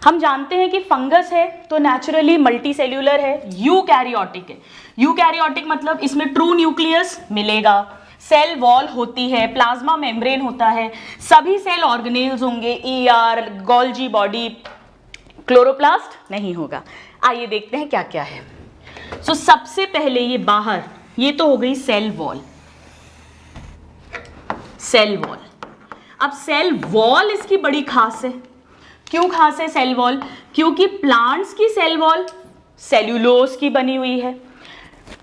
हम जानते हैं कि फंगस है तो नेचुरली मल्टी सेल्यूलर है, यूकैरियोटिक है। यूकैरियोटिक मतलब इसमें ट्रू न्यूक्लियस मिलेगा, सेल वॉल होती है, प्लाज्मा मेम्ब्रेन होता है, सभी सेल ऑर्गेनेल्स होंगे, ईआर, गोल्जी बॉडी, क्लोरोप्लास्ट नहीं होगा। आइए देखते हैं क्या क्या है। सो सबसे पहले ये बाहर, ये तो हो गई सेल वॉल, सेल वॉल। अब सेल वॉल इसकी बड़ी खास है। क्यों खास है सेल वॉल? क्योंकि प्लांट्स की सेल वॉल सेल्यूलोज की बनी हुई है।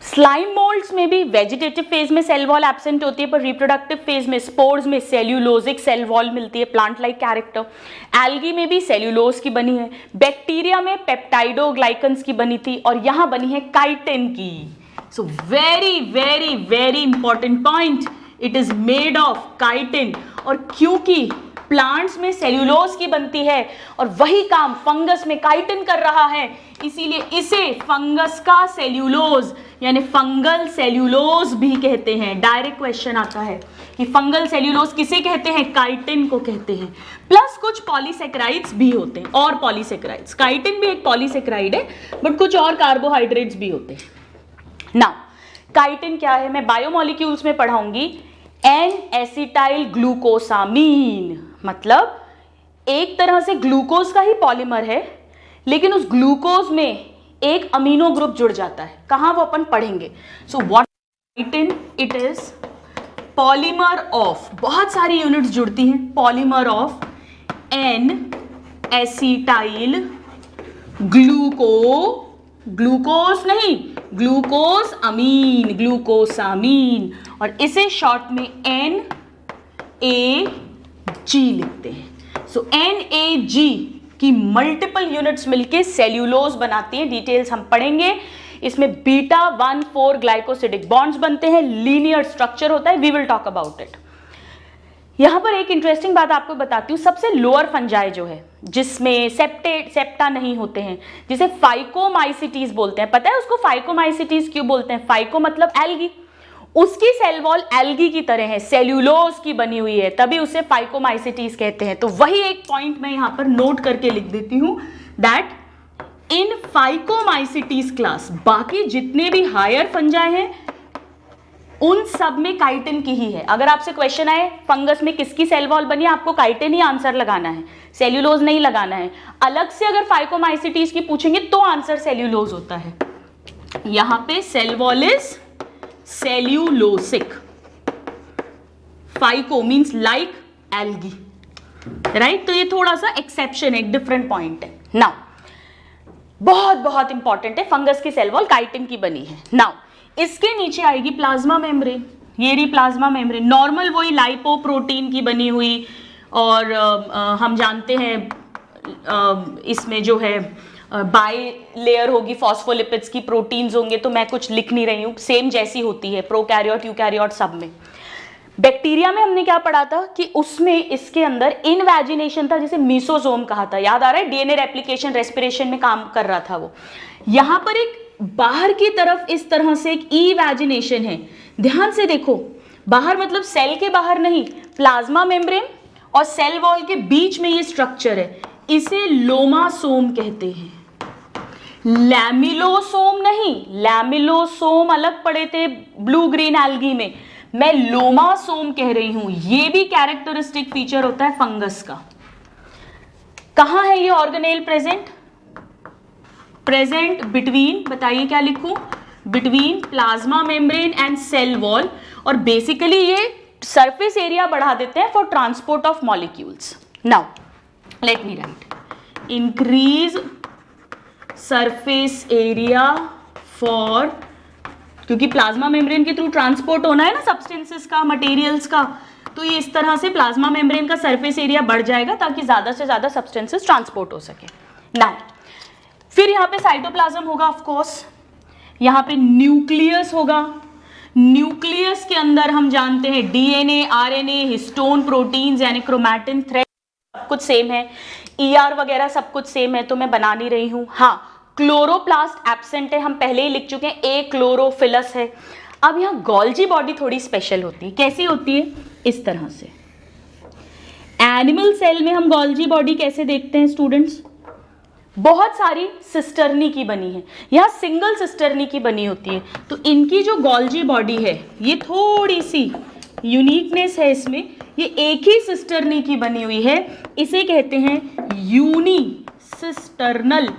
स्लाइम मोल्ड्स में भी वेजिटेटिव फेज में सेल वॉल एब्सेंट होती है, पर रिप्रोडक्टिव फेज में स्पोर्स में सेल्यूलोजिक सेल वॉल मिलती है, प्लांट लाइक कैरेक्टर। एल्गी में भी सेल्यूलोज की बनी है, बैक्टीरिया में पेप्टाइडोग्लाइकन्स की बनी थी, और यहां बनी है काइटिन की। So very very very important point, it is made of chitin. और क्योंकि प्लांट्स में सेल्यूलोज की बनती है और वही काम फंगस में काइटिन कर रहा है, इसीलिए इसे फंगस का सेल्यूलोज यानी फंगल सेल्यूलोज भी कहते हैं। डायरेक्ट क्वेश्चन आता है कि फंगल सेल्यूलोज किसे कहते हैं? काइटिन को कहते हैं। प्लस कुछ पॉलीसेक्राइड्स भी होते हैं, और पॉलीसेक्राइड्स, काइटिन भी एक पॉलीसेक्राइड है, बट कुछ और कार्बोहाइड्रेट्स भी होते हैं। नाउ काइटिन क्या है मैं बायोमोलिक्यूल्स में पढ़ाऊंगी। एन एसिटाइल ग्लूकोसामीन, मतलब एक तरह से ग्लूकोज का ही पॉलीमर है, लेकिन उस ग्लूकोज में एक अमीनो ग्रुप जुड़ जाता है। कहाँ, वो अपन पढ़ेंगे। So what it is polymer of, बहुत सारी यूनिट्स जुड़ती हैं, polymer of N acetyl glucose नहीं, ग्लूकोज अमीन, ग्लूकोसामीन, और इसे शॉर्ट में NAG लिखते हैं। सो NAG की मल्टीपल यूनिट्स मिलके सेल्यूलोज बनाती हैं, डिटेल्स हम पढ़ेंगे। इसमें बीटा 1,4 ग्लाइकोसिडिक बॉन्ड्स बनते हैं, लीनियर स्ट्रक्चर होता है, we will talk about it. यहां पर एक इंटरेस्टिंग बात आपको बताती हूँ, सबसे लोअर फंजाई जो है जिसमें सेप्टा नहीं होते हैं, जिसे फाइकोमाइसिटीज बोलते हैं। पता है उसको फाइकोमाइसिटीज क्यों बोलते हैं? फाइको मतलब एल्गी, उसकी सेल वॉल एल्गी की तरह है, सेल्यूलोज की बनी हुई है, तभी उसे फाइकोमाइसिटीज कहते हैं। तो वही एक पॉइंट मैं यहां पर नोट करके लिख देती हूं, दैट इन फाइकोमाइसिटीज क्लास बाकी जितने भी हायर फंजाई हैं उन सब में काइटिन की ही है। अगर आपसे क्वेश्चन आए फंगस में किसकी सेल वॉल बनी है, आपको काइटिन ही आंसर लगाना है, सेल्यूलोज नहीं लगाना है। अलग से अगर फाइकोमाइसिटीज की पूछेंगे तो आंसर सेल्यूलोज होता है। यहां पे cell wall is cellulosic, phyco means like algae, right. तो ये थोड़ा सा एक्सेप्शन है, एक डिफरेंट पॉइंट है। नाउ बहुत बहुत इंपॉर्टेंट है, फंगस की सेल वॉल काइटिन की बनी है। नाउ इसके नीचे आएगी प्लाज्मा मेम्ब्रेन, ये रही प्लाज्मा मेम्ब्रेन, नॉर्मल वही लाइपोप्रोटीन की बनी हुई, और हम जानते हैं इसमें जो है बाई लेयर होगी, फॉस्फोलिपिड्स की प्रोटीन्स होंगे, तो मैं कुछ लिख नहीं रही हूँ, सेम जैसी होती है प्रोकैरियोट यूकैरियोट सब में। बैक्टीरिया में हमने क्या पढ़ा था कि उसमें इसके अंदर इनवैजिनेशन था, जिसे मीसोसोम कहा था, याद आ रहा है, डीएनए रेप्लिकेशन रेस्पिरेशन में काम कर रहा था वो। यहां पर एक बाहर की तरफ इस तरह से एक इवैजिनेशन है, ध्यान से देखो, बाहर मतलब सेल के बाहर नहीं, प्लाज्मा मेम्ब्रेन और सेल वॉल के बीच में ये स्ट्रक्चर है, इसे लोमासोम कहते हैं, लैमिलोसोम नहीं। लैमिलोसोम अलग पढ़े थे ब्लू ग्रीन एल्गी में, मैं लोमासोम कह रही हूं। ये भी कैरेक्टरिस्टिक फीचर होता है फंगस का। कहां है ये ऑर्गेनेल प्रेजेंट? प्रेजेंट बिटवीन, बताइए क्या लिखूं, between plasma membrane and cell wall, और बेसिकली ये सरफेस एरिया बढ़ा देते हैं for transport of molecules. Now let me write, increase surface area for, क्योंकि प्लाज्मा मेम्ब्रेन के थ्रू ट्रांसपोर्ट होना है ना सब्सटेंसेस का, मटेरियल्स का, तो ये इस तरह से प्लाज्मा मेम्ब्रेन का सरफेस एरिया बढ़ जाएगा ताकि ज्यादा से ज्यादा सब्सटेंसेस ट्रांसपोर्ट हो सके। नाउ फिर यहाँ पे साइटोप्लाज्म होगा, ऑफ कोर्स, यहाँ पे न्यूक्लियस होगा, न्यूक्लियस के अंदर हम जानते हैं डीएनए, आरएनए, हिस्टोन प्रोटीन्स यानी क्रोमैटिन, थ्रेड, सब कुछ सेम है, ईआर वगैरह सब कुछ सेम है, तो मैं बना नहीं रही हूँ। हाँ, क्लोरोप्लास्ट एब्सेंट है, हम पहले ही लिख चुके हैं, ए क्लोरोफिलस है। अब यहाँ गोल्जी बॉडी थोड़ी स्पेशल होती है, कैसी होती है? इस तरह से। एनिमल सेल में हम गोल्जी बॉडी कैसे देखते हैं स्टूडेंट्स? बहुत सारी सिस्टर्नी की बनी है, यहाँ सिंगल सिस्टर्नी की बनी होती है, तो इनकी जो गोल्जी बॉडी है ये थोड़ी सी यूनिकनेस है इसमें, ये एक ही सिस्टर्नी की बनी हुई है, इसे कहते हैं यूनिसिस्टर्नल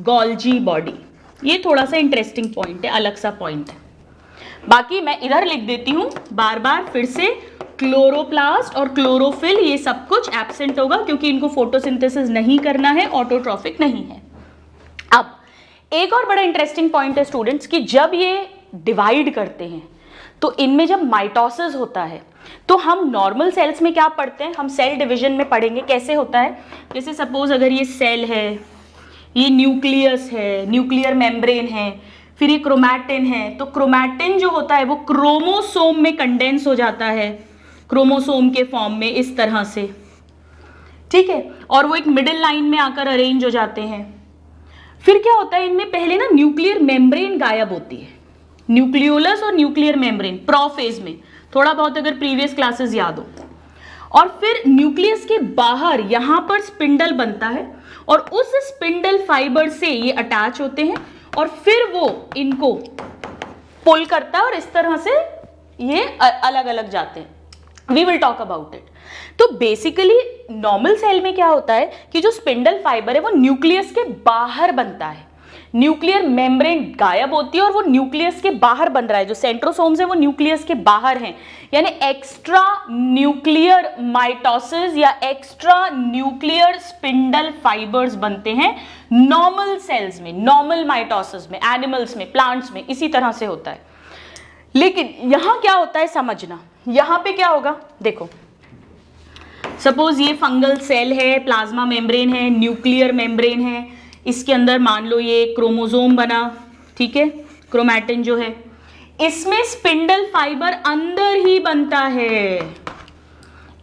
गोल्जी बॉडी। ये थोड़ा सा इंटरेस्टिंग पॉइंट है, अलग सा पॉइंट है। बाकी मैं इधर लिख देती हूँ बार बार फिर से, क्लोरोप्लास्ट और क्लोरोफिल ये सब कुछ एब्सेंट होगा क्योंकि इनको फोटोसिंथेसिस नहीं करना है, ऑटोट्रॉफिक नहीं है। अब एक और बड़ा इंटरेस्टिंग पॉइंट है स्टूडेंट्स कि जब ये डिवाइड करते हैं तो इनमें जब माइटोसिस होता है तो हम नॉर्मल सेल्स में क्या पढ़ते हैं, हम सेल डिवीजन में पढ़ेंगे कैसे होता है। जैसे सपोज अगर ये सेल है, ये न्यूक्लियस है, न्यूक्लियर मेम्ब्रेन है, फिर ये क्रोमैटिन है, तो क्रोमैटिन जो होता है वो क्रोमोसोम में कंडेंस हो जाता है, क्रोमोसोम के फॉर्म में इस तरह से, ठीक है, और वो एक मिडिल लाइन में आकर अरेंज हो जाते हैं। फिर क्या होता है, इनमें पहले ना न्यूक्लियर मेम्ब्रेन गायब होती है, न्यूक्लियोलस और न्यूक्लियर मेम्ब्रेन प्रोफेज में, थोड़ा बहुत अगर प्रीवियस क्लासेस याद हो, और फिर न्यूक्लियस के बाहर यहां पर स्पिंडल बनता है और उस स्पिंडल फाइबर से ये अटैच होते हैं और फिर वो इनको पुल करता है और इस तरह से ये अलग अलग जाते हैं। We will talk about it. तो बेसिकली नॉर्मल सेल में क्या होता है कि जो स्पिंडल फाइबर है वो न्यूक्लियस के बाहर बनता है, न्यूक्लियर मेम्ब्रेन गायब होती है और वो न्यूक्लियस के बाहर बन रहा है। जो सेंट्रोसोम्स है वो न्यूक्लियस के बाहर हैं, यानी एक्स्ट्रा न्यूक्लियर माइटोसिस या एक्स्ट्रा न्यूक्लियर स्पिंडल फाइबर्स बनते हैं नॉर्मल सेल्स में, नॉर्मल माइटोसिस में, एनिमल्स में, प्लांट्स में, इसी तरह से होता है। लेकिन यहां क्या होता है समझना, यहां पे क्या होगा, देखो सपोज ये फंगल सेल है, प्लाज्मा मेम्ब्रेन है, न्यूक्लियर मेम्ब्रेन है, इसके अंदर मान लो ये क्रोमोसोम बना, ठीक है, क्रोमैटिन जो है, इसमें स्पिंडल फाइबर अंदर ही बनता है,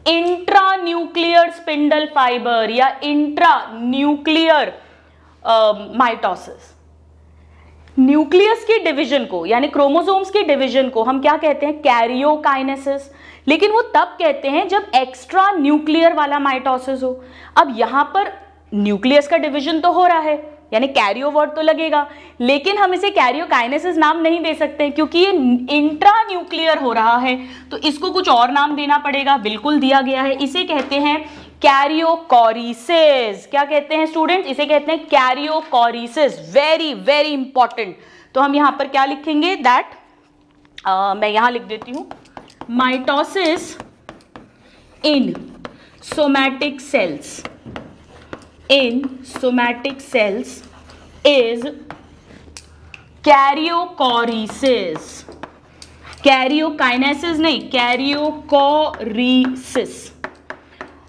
इंट्रा न्यूक्लियर स्पिंडल फाइबर या इंट्रा न्यूक्लियर माइटोसिस। न्यूक्लियस की डिवीजन को यानी क्रोमोसोम्स की डिवीजन को हम क्या कहते हैं, कैरियोकाइनेसिस। लेकिन वो तब कहते हैं जब एक्स्ट्रा न्यूक्लियर वाला माइटोसिस हो। अब यहां पर न्यूक्लियस का डिवीजन तो हो रहा है, यानी कैरियो वर्ड तो लगेगा, लेकिन हम इसे कैरियोकाइनेसिस नाम नहीं दे सकते क्योंकि ये इंट्रा न्यूक्लियर हो रहा है, तो इसको कुछ और नाम देना पड़ेगा। बिल्कुल दिया गया है, इसे कहते हैं कैरियोकोरिसिस। क्या कहते हैं स्टूडेंट्स, इसे कहते हैं कैरियोकोरिसिस। Very very important. तो हम यहां पर क्या लिखेंगे, दैट मैं यहां लिख देती हूं, mitosis in somatic cells, in somatic cells is karyokoresis, karyokinesis नहीं, karyokoresis।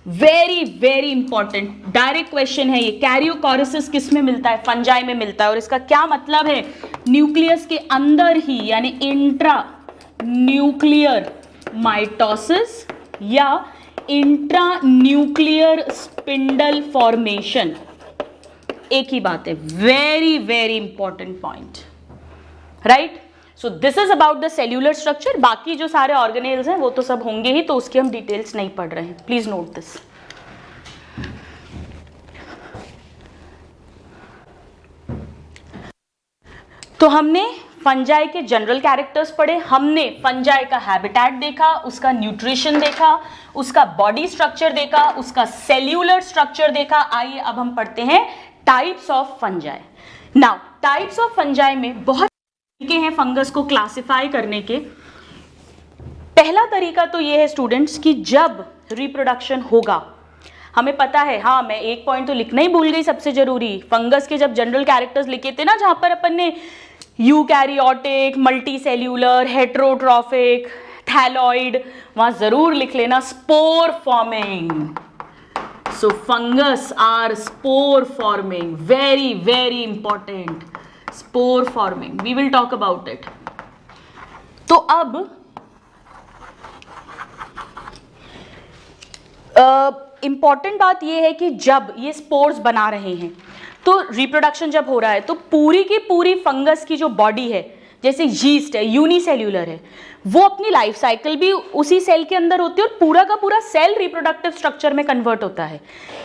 Very very important direct question है ये। कैरियोकोरिसिस किस में मिलता है, फंजाई में मिलता है, और इसका क्या मतलब है, न्यूक्लियस के अंदर ही यानी इंट्रा न्यूक्लियर माइटोसिस या इंट्रा न्यूक्लियर स्पिंडल फॉर्मेशन, एक ही बात है। Very very important point, right. So this is about the cellular structure. बाकी जो सारे ऑर्गेनेल्स हैं वो तो सब होंगे ही, तो उसकी हम डिटेल्स नहीं पढ़ रहे हैं, प्लीज नोट दिस। तो हमने फंजाई के जनरल कैरेक्टर्स पढ़े, हमने फंजाई का हैबिटेट देखा, उसका न्यूट्रिशन देखा, उसका बॉडी स्ट्रक्चर देखा, उसका सेल्यूलर स्ट्रक्चर देखा। आइए अब हम पढ़ते हैं types of fungi. Now types of fungi में बहुत तरीके हैं फंगस को क्लासिफाई करने के। पहला तरीका तो ये है स्टूडेंट्स कि जब रिप्रोडक्शन होगा, हमें पता है, हाँ मैं एक पॉइंट तो लिखना ही भूल गई, सबसे जरूरी, फंगस के जब जनरल कैरेक्टर्स लिखे थे ना, जहां पर अपन ने यूकैरियोटिक, मल्टीसेल्यूलर, हेटेरोट्रॉफिक, थैलॉइड, वहां जरूर लिख लेना spore forming. So fungus are spore forming, very very important, spore forming, we will talk about it. तो अब इंपॉर्टेंट बात यह है कि जब ये स्पोर्स बना रहे हैं, तो रिप्रोडक्शन जब हो रहा है, तो पूरी की पूरी फंगस की जो बॉडी है, जैसे यीस्ट है, यूनिसेल्यूलर है, वो अपनी लाइफ साइकिल भी उसी सेल के अंदर होती है और पूरा का पूरा सेल रिप्रोडक्टिव स्ट्रक्चर में कन्वर्ट होता है।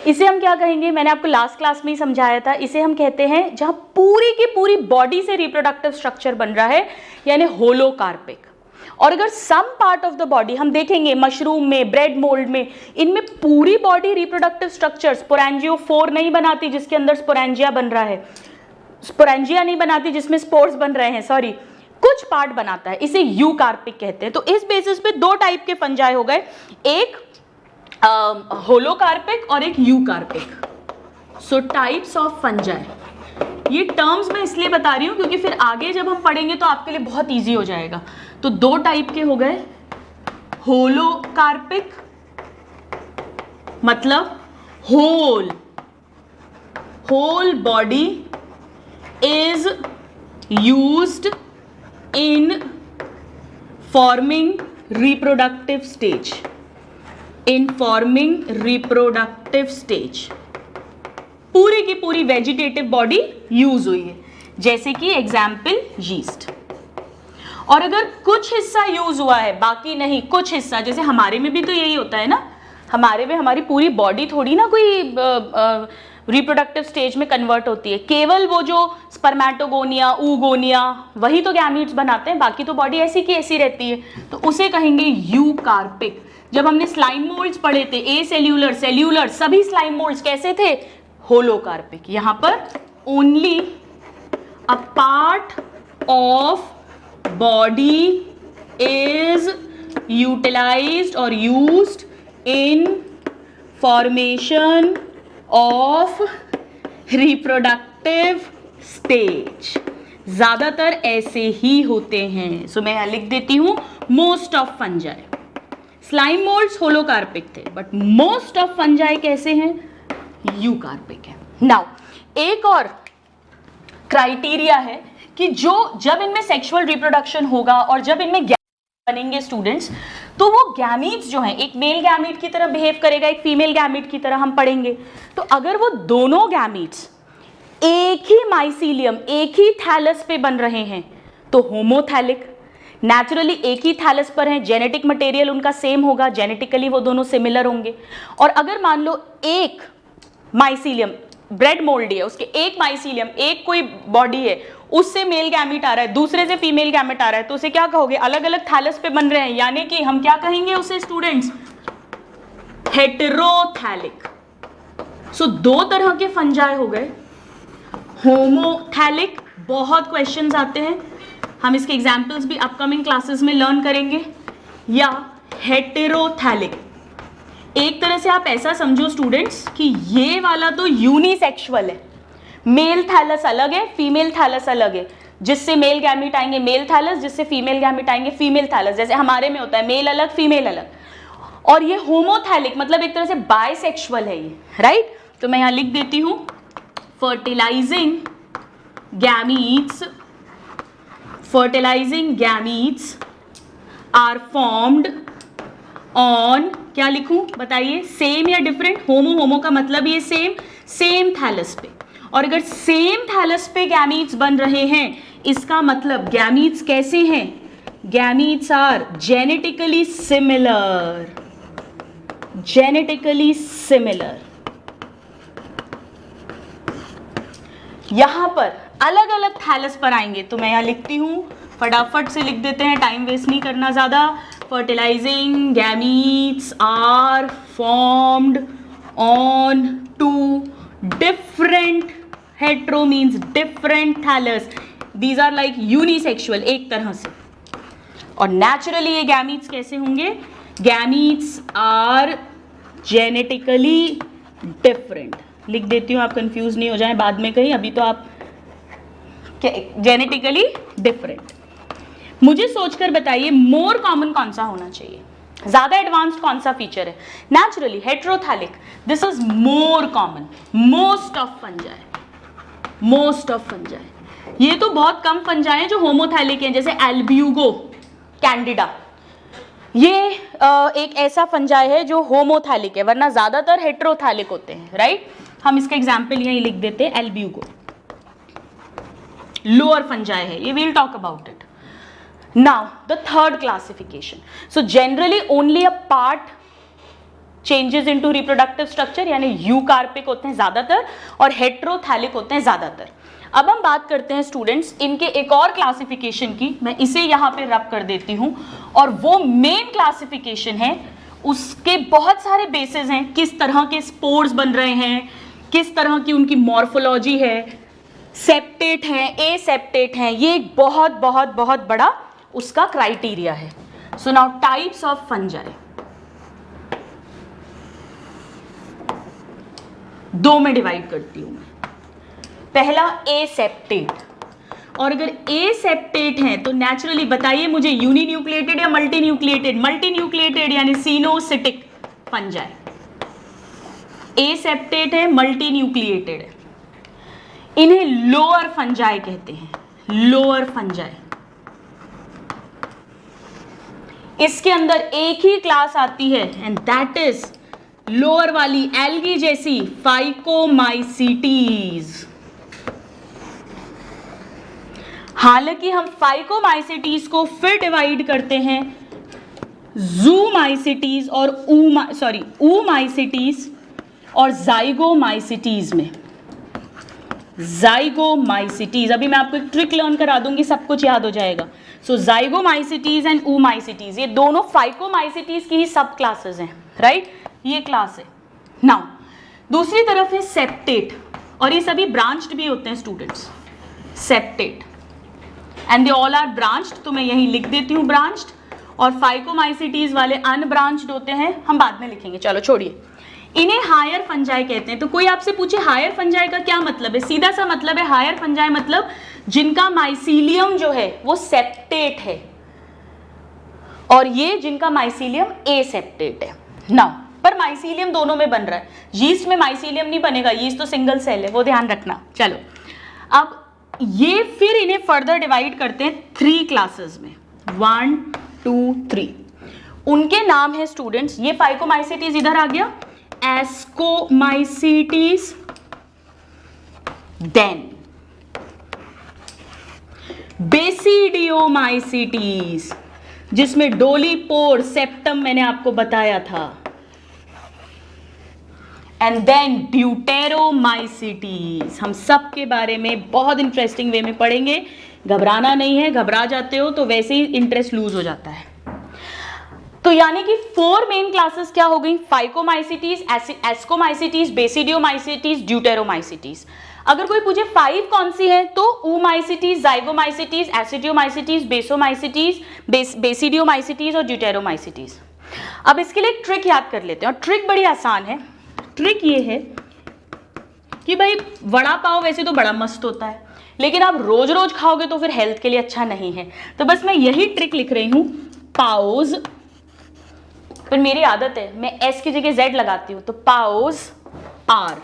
इसे हम क्या कहेंगे, मैंने आपको लास्ट क्लास में ही समझाया था, इसे हम कहते हैं जहां पूरी की पूरी बॉडी से रिप्रोडक्टिव स्ट्रक्चर बन रहा है, यानी होलोकार्पिक। और अगर some part of the body हम देखेंगे, मशरूम में, ब्रेड मोल्ड में, इनमें पूरी बॉडी रिप्रोडक्टिव स्ट्रक्चर स्पोरेंजियोफोर नहीं बनाती जिसके अंदर स्पोरेंजिया बन रहा है, स्पोरेंजिया नहीं बनाती जिसमें स्पोर्स बन रहे हैं, सॉरी, कुछ पार्ट बनाता है, इसे यूकार्पिक कहते हैं। तो इस बेसिस पे दो टाइप के फंजाई हो गए, एक होलोकार्पिक और एक eucarpic. So types of fungi, ये टर्म्स मैं इसलिए बता रही हूं क्योंकि फिर आगे जब हम पढ़ेंगे तो आपके लिए बहुत इजी हो जाएगा। तो दो टाइप के हो गए, होलोकार्पिक मतलब whole body is used in forming reproductive stage, in forming reproductive stage, पूरी की पूरी वेजिटेटिव बॉडी यूज हुई है, जैसे कि एग्जाम्पल यीस्ट। और अगर कुछ हिस्सा यूज हुआ है बाकी नहीं, कुछ हिस्सा, जैसे हमारे में भी तो यही होता है ना, हमारे में हमारी पूरी बॉडी थोड़ी ना कोई रिप्रोडक्टिव स्टेज में कन्वर्ट होती है, केवल वो जो स्पर्मेटोगोनिया, ऊगोनिया, वही तो गैमीट्स बनाते हैं, बाकी तो बॉडी ऐसी की ऐसी रहती है, तो उसे कहेंगे यूकार्पिक। जब हमने स्लाइम मोल्ड्स पढ़े थे, ए सेल्यूलर, सेल्यूलर, सभी स्लाइम मोल्ड्स कैसे थे? होलोकार्पिक। यहां पर only a part of body is utilized और used in formation of reproductive stage. ज्यादातर ऐसे ही होते हैं। सो मैं यहां लिख देती हूं most of fungi. Slime moulds holocarpic थे, बट मोस्ट ऑफ फंजाई कैसे हैं? यूकार्पिक है। नाउ एक और क्राइटेरिया है कि जब इनमें सेक्सुअल रिप्रोडक्शन होगा और जब इनमें बनेंगे स्टूडेंट्स, तो वो गैमीट्स जो हैं, एक मेल गैमीट की तरह बिहेव करेगा, एक फीमेल गैमीट की तरह हम पढ़ेंगे। तो अगर वो दोनों गैमीट्स एक ही माइसीलियम, एक ही थैलस पे बन रहे हैं तो होमोथैलिक। नेचुरली एक ही थैलस पर हैं, जेनेटिक मटेरियल उनका सेम होगा, जेनेटिकली वो दोनों सिमिलर होंगे। और अगर मान लो एक माइसीलियम ब्रेड मोल्डी है, उसके एक माइसीलियम, एक कोई बॉडी है, उससे मेल गैमीट आ रहा है, दूसरे से फीमेल गैमीट आ रहा है, तो उसे क्या कहोगे? अलग अलग थैलस पे बन रहे हैं, यानी कि हम क्या कहेंगे उसे स्टूडेंट्स? हेटेरोथैलिक। सो दो तरह के फंजाई हो गए, होमोथैलिक, बहुत क्वेश्चंस आते हैं, हम इसके एग्जांपल्स भी अपकमिंग क्लासेस में लर्न करेंगे, या हेटेरोथैलिक। एक तरह से आप ऐसा समझो स्टूडेंट्स कि ये वाला तो यूनिसेक्सुअल है, मेल थैलस अलग है, फीमेल थैलस अलग है, जिससे मेल गैमीट आएंगे मेल थैलस, जिससे फीमेल गैमीट आएंगे फीमेल थैलस, जैसे हमारे में होता है मेल अलग फीमेल अलग। और ये होमोथैलिक मतलब एक तरह से बाइसेक्सुअल है ये, राइट? तो मैं यहां लिख देती हूं fertilizing gametes are formed on, क्या लिखूं बताइए? सेम या डिफरेंट? होमो का मतलब ये सेम थैलस पे। और अगर सेम थैलस पे गैमीट्स बन रहे हैं, इसका मतलब गैमीट्स कैसे हैं? Gametes are genetically similar. यहां पर अलग अलग थैलस पर आएंगे, तो मैं यहां लिखती हूं, फटाफट से लिख देते हैं, टाइम वेस्ट नहीं करना ज्यादा। Fertilizing gametes are formed on two different, hetero means different thallus, these are like unisexual एक तरह से। और नेचुरली ये गैमीट्स कैसे होंगे? Gametes are genetically different. लिख देती हूँ, आप कंफ्यूज नहीं हो जाएं बाद में कहीं, अभी तो आप जेनेटिकली डिफरेंट। मुझे सोचकर बताइए मोर कॉमन कौन सा होना चाहिए, ज्यादा एडवांस्ड कौन सा फीचर है? Naturally heterothallic, this is more common. Most of fungi, ये तो बहुत कम फंजाई हैं जो होमोथैलिक हैं, जैसे एल्ब्यूगो कैंडिडा, ये एक ऐसा फंजाई है जो होमोथैलिक है, वरना ज्यादातर हेट्रोथैलिक होते हैं, राइट? हम इसका एग्जाम्पल यहीं लिख देते हैं, एल्ब्यूगो लोअर फंजाई है ये, we'll talk about it. Now the third classification. So generally only a part changes into reproductive structure, यानी यूकार्पिक होते हैं ज्यादातर और हेट्रोथैलिक होते हैं ज्यादातर। अब हम बात करते हैं स्टूडेंट्स इनके एक और क्लासिफिकेशन की, मैं इसे यहां पे रब कर देती हूं, और वो मेन क्लासिफिकेशन है, उसके बहुत सारे बेसिस हैं, किस तरह के स्पोर्स बन रहे हैं, किस तरह की उनकी मॉर्फोलॉजी है, सेप्टेट हैं, ए सेप्टेट हैं, ये एक बहुत बहुत बहुत बड़ा उसका क्राइटेरिया है। So now types of fungi, दो में डिवाइड करती हूं मैं। पहला ए सेप्टेट, और अगर ए सेप्टेट हैं तो नेचुरली बताइए मुझे, यूनिन्यूक्लिएटेड या मल्टी न्यूक्लिएटेड? मल्टी न्यूक्लिएटेड यानी सीनोसिटिक फंजाई। ए सेप्टेट है, मल्टी न्यूक्लिएटेड है, इन्हें लोअर फंजाई कहते हैं, लोअर फंजाई। इसके अंदर एक ही क्लास आती है एंड दैट इज लोअर वाली एल्गी जैसी फाइकोमाइसीटीज। हालांकि हम फाइकोमाइसीटीज को फिर डिवाइड करते हैं जूमाइसीटीज और ऊमाइसीटीज और जाइगोमाइसीटीज में। जाइगोमाइसिटीज। अभी मैं आपको एक ट्रिक लर्न करा दूंगी, सब कुछ याद हो जाएगा। सो जाइगोमाइसिटीज एंड oomaisites, ये दोनों फाइकोमाइसिटीज की ही सब क्लासेस हैं, राइट? ये क्लास है। नाउ दूसरी तरफ है सेप्टेट, और ये सभी ब्रांच्ड भी होते हैं students, septate and they all are branched, तो मैं यहीं लिख देती हूँ ब्रांच्ड। और फाइकोमाइसिटीज वाले अनब्रांच्ड होते हैं, हम बाद में लिखेंगे, चलो छोड़िए। इन्हें हायर फंजाई कहते हैं। तो कोई आपसे पूछे हायर फंजाई का क्या मतलब है, सीधा सा मतलब है हायर फंजाई मतलब जिनका माइसीलियम जो है वो सेप्टेट है, और ये जिनका माइसीलियम एसेप्टेट है। नाउ पर माइसीलियम दोनों में बन रहा है, यीस्ट में माइसीलियम नहीं बनेगा, यीस्ट तो सिंगल सेल है, वो ध्यान रखना। चलो अब ये फिर इन्हें फर्दर डिवाइड करते हैं 3 क्लासेस में, 1 2 3। उनके नाम है स्टूडेंट्स, ये फाइकोमाइसिटीज इधर आ गया, एस्कोमाइसिटीज, देन बेसिडियोमाइसिटीज जिसमें डोलीपोर सेप्टम मैंने आपको बताया था, एंड देन ड्यूटेरोमाइसिटीज। हम सब के बारे में बहुत इंटरेस्टिंग वे में पढ़ेंगे, घबराना नहीं है, घबरा जाते हो तो वैसे ही इंटरेस्ट लूज हो जाता है। तो यानी कि 4 मेन क्लासेस क्या हो गई, फाइकोमाइसिटीज, एस्कोमाइसिटीज, बेसिडियोमाइसिटीज, ड्यूटेरोमाइसिटीज। अगर कोई पूछे 5 कौन सी है, तो oomaisities, जाइगोमाइसिटीज, एसिडियोमाइसिटीज, बेसोमाइसिटीज, बेसिडियोमाइसिटीज और ड्यूटेरोमाइसिटीज। अब इसके लिए एक ट्रिक याद कर लेते हैं, और ट्रिक बड़ी आसान है। ट्रिक ये है कि भाई वड़ा पाव वैसे तो बड़ा मस्त होता है, लेकिन आप रोज रोज खाओगे तो फिर हेल्थ के लिए अच्छा नहीं है। तो बस मैं यही ट्रिक लिख रही हूं, पाउज, पर मेरी आदत है मैं एस की जगह जेड लगाती हूं, तो pause are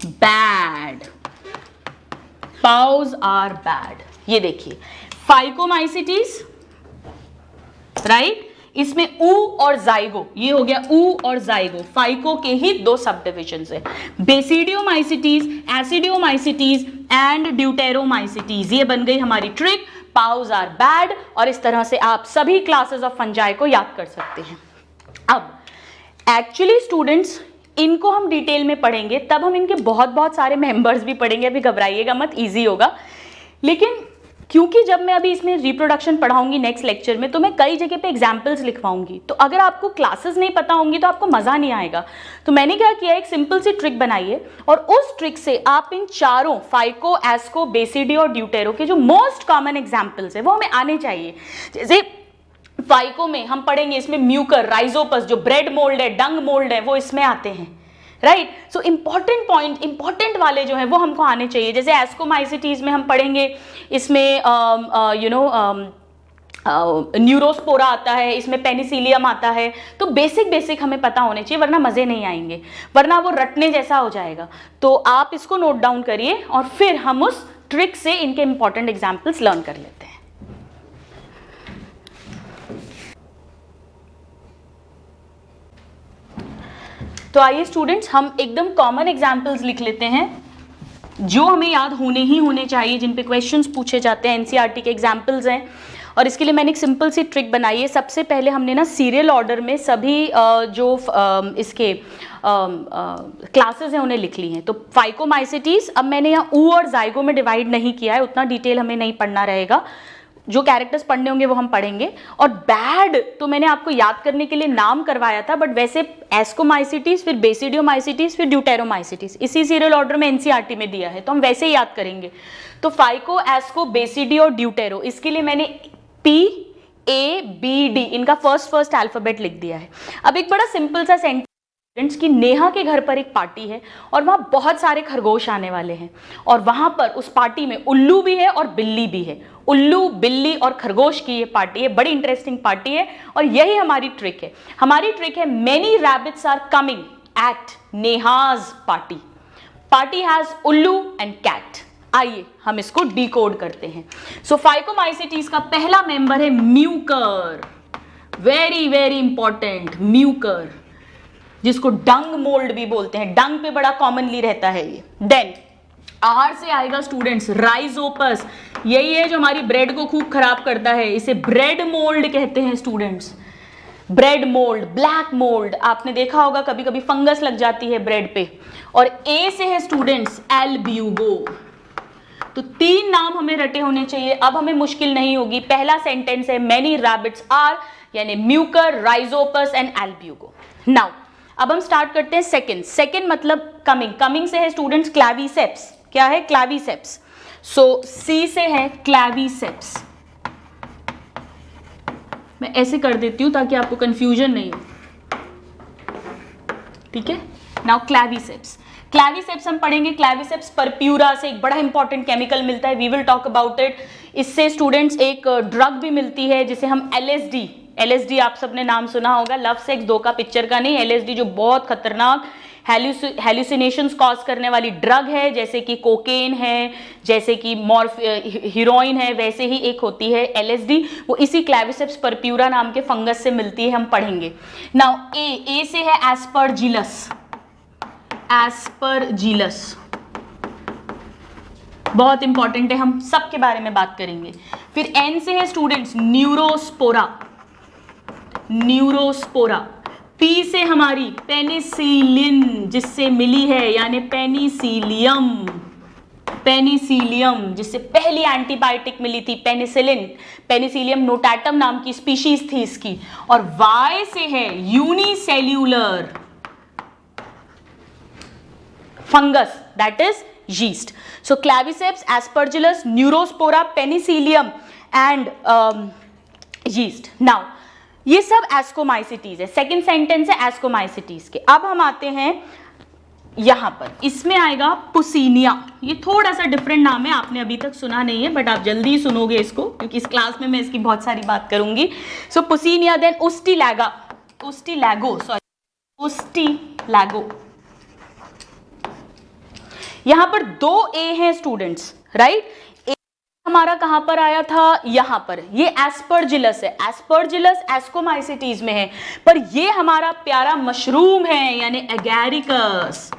bad, pause are bad. ये देखिए फाइकोमाइसिटीज, राइट, इसमें ऊ और जाइगो, ये हो गया ऊ और जाइगो, फाइको के ही 2 सब डिविजन्स है। बेसिडियोमाइसिटीज, एसिडियोमाइसिटीज एंड ड्यूटेरोमाइसिटीज, ये बन गई हमारी ट्रिक, पाउज आर बैड। और इस तरह से आप सभी क्लासेस ऑफ फंजाई को याद कर सकते हैं। अब एक्चुअली स्टूडेंट्स इनको हम डिटेल में पढ़ेंगे, तब हम इनके बहुत बहुत सारे मेंबर्स भी पढ़ेंगे, अभी घबराइएगा मत, इजी होगा। लेकिन क्योंकि जब मैं अभी इसमें रिप्रोडक्शन पढ़ाऊंगी नेक्स्ट लेक्चर में, तो मैं कई जगह पे एग्जाम्पल्स लिखवाऊंगी, तो अगर आपको क्लासेस नहीं पता होंगी तो आपको मजा नहीं आएगा। तो मैंने क्या किया, एक सिंपल सी ट्रिक बनाई है, और उस ट्रिक से आप इन चारों फाइको, एस्को, बेसिडी और ड्यूटेरो के जो मोस्ट कॉमन एग्जाम्पल्स है वो हमें आने चाहिए। जैसे फाइको में हम पढ़ेंगे, इसमें म्यूकर, राइजोपस, जो ब्रेड मोल्ड है, डंग मोल्ड है, वो इसमें आते हैं, right. So important point, important वाले जो है वो हमको आने चाहिए। जैसे एस्कोमाइसिटीज में हम पढ़ेंगे, इसमें न्यूरोस्पोरा आता है, इसमें पेनिसिलियम आता है, तो बेसिक हमें पता होने चाहिए, वरना मजे नहीं आएंगे, वरना वो रटने जैसा हो जाएगा। तो आप इसको नोट डाउन करिए और फिर हम उस ट्रिक से इनके इंपॉर्टेंट एग्जाम्पल्स लर्न कर लेते हैं। तो आइए स्टूडेंट्स, हम एकदम कॉमन एग्जाम्पल्स लिख लेते हैं जो हमें याद होने ही होने चाहिए, जिन पे क्वेश्चंस पूछे जाते हैं, एनसीईआरटी के एग्जाम्पल्स हैं। और इसके लिए मैंने एक सिंपल सी ट्रिक बनाई है। सबसे पहले हमने ना सीरियल ऑर्डर में सभी जो इसके क्लासेस हैं उन्हें लिख ली हैं। तो फाइकोमाइसिटीज अब मैंने यहाँ ऊ और जाइगो में डिवाइड नहीं किया है, उतना डिटेल हमें नहीं पढ़ना रहेगा, जो कैरेक्टर्स पढ़ने होंगे वो हम पढ़ेंगे। और बैड तो मैंने आपको याद करने के लिए नाम करवाया था, बट वैसे एस्कोमाइसिटीज, फिर बेसिडियोमाइसिटीज, फिर ड्यूटेरोमाइसिटीज, इसी सीरियल ऑर्डर में एनसीईआरटी में दिया है, तो हम वैसे ही याद करेंगे। तो फाइको, एस्को, बेसिडी और ड्यूटेरो, इसके लिए मैंने PABD इनका फर्स्ट अल्फाबेट लिख दिया है। अब एक बड़ा सिंपल सा सेंटेंस कि नेहा के घर पर एक पार्टी है और वहां बहुत सारे खरगोश आने वाले हैं, और वहां पर उस पार्टी में उल्लू भी है और बिल्ली भी है। उल्लू, बिल्ली और खरगोश की ये पार्टी है, बड़ी इंटरेस्टिंग पार्टी है, और यही हमारी ट्रिक है। हमारी ट्रिक है many rabbits are coming at Neha's party, party has उल्लू एंड कैट। आइए हम इसको डिकोड करते हैं। सो फाइकोमाइसिटीज का पहला मेंबर है Mucor, very very important, Mucor, जिसको डंग मोल्ड भी बोलते हैं, डंग पे बड़ा कॉमनली रहता है ये। देन आर से आएगा स्टूडेंट्स राइजोपस, यही है जो हमारी ब्रेड को खूब खराब करता है, इसे ब्रेड मोल्ड कहते हैं students. Bread mould, black mould, आपने देखा होगा कभी कभी फंगस लग जाती है ब्रेड पे। और ए से है स्टूडेंट्स एल्ब्यूगो। तो 3 नाम हमें रटे होने चाहिए, अब हमें मुश्किल नहीं होगी। पहला सेंटेंस है मेनी रैबिट्स आर, यानी Mucor, Rhizopus and Albugo. Now अब हम स्टार्ट करते हैं सेकंड मतलब कमिंग। कमिंग से है स्टूडेंट्स क्लैविसेप्स। क्या है? क्लैविसेप्स। सो सी से है क्लैविसेप्स। मैं ऐसे कर देती हूं ताकि आपको कंफ्यूजन नहीं हो, ठीक है। नाउ क्लैविसेप्स हम पढ़ेंगे। क्लैविसेप्स परप्यूरा से एक बड़ा इंपॉर्टेंट केमिकल मिलता है, we will talk about it. इससे स्टूडेंट्स एक ड्रग भी मिलती है जिसे हम LSD आप सबने नाम सुना होगा, लव सेक्स धोखा पिक्चर का नहीं, LSD जो बहुत खतरनाक हेल्यूसिनेशंस कॉज करने वाली ड्रग है, जैसे कि कोकेन है, जैसे कि हीरोइन है, वैसे ही एक होती है LSD, वो इसी क्लैविसेप्स परप्यूरा नाम के फंगस से मिलती है, हम पढ़ेंगे। नाउ ए से है एस्परजिलस। बहुत इंपॉर्टेंट है, हम सब के बारे में बात करेंगे। फिर एन से है स्टूडेंट्स न्यूरोस्पोरा। पी से हमारी पेनिसिलिन, जिससे मिली है, यानी पेनिसिलियम, जिससे पहली एंटीबायोटिक मिली थी, पेनिसिलियम नोटाटम नाम की स्पीशीज थी इसकी। और वाई से है unicellular fungus, that is yeast. So claviceps, aspergillus, neurospora, penicillium and yeast. Now ये सब एस्कोमाइसिटीज है। सेकेंड सेंटेंस है एस्कोमाइसिटीज के। अब हम आते हैं यहां पर, इसमें आएगा पुसीनिया। ये थोड़ा सा डिफरेंट नाम है, आपने अभी तक सुना नहीं है, बट आप जल्दी ही सुनोगे इसको क्योंकि इस क्लास में मैं इसकी बहुत सारी बात करूंगी। सो पुसीनिया, देन उस्टिलैगो। यहां पर 2 ए हैं स्टूडेंट्स, राइट। ए हमारा कहां पर आया था? यहां पर। ये एस्परजिलस है, एस्परजिलस एस्कोमाइसिटीज में है, पर ये हमारा प्यारा मशरूम है, यानी एगैरिकस।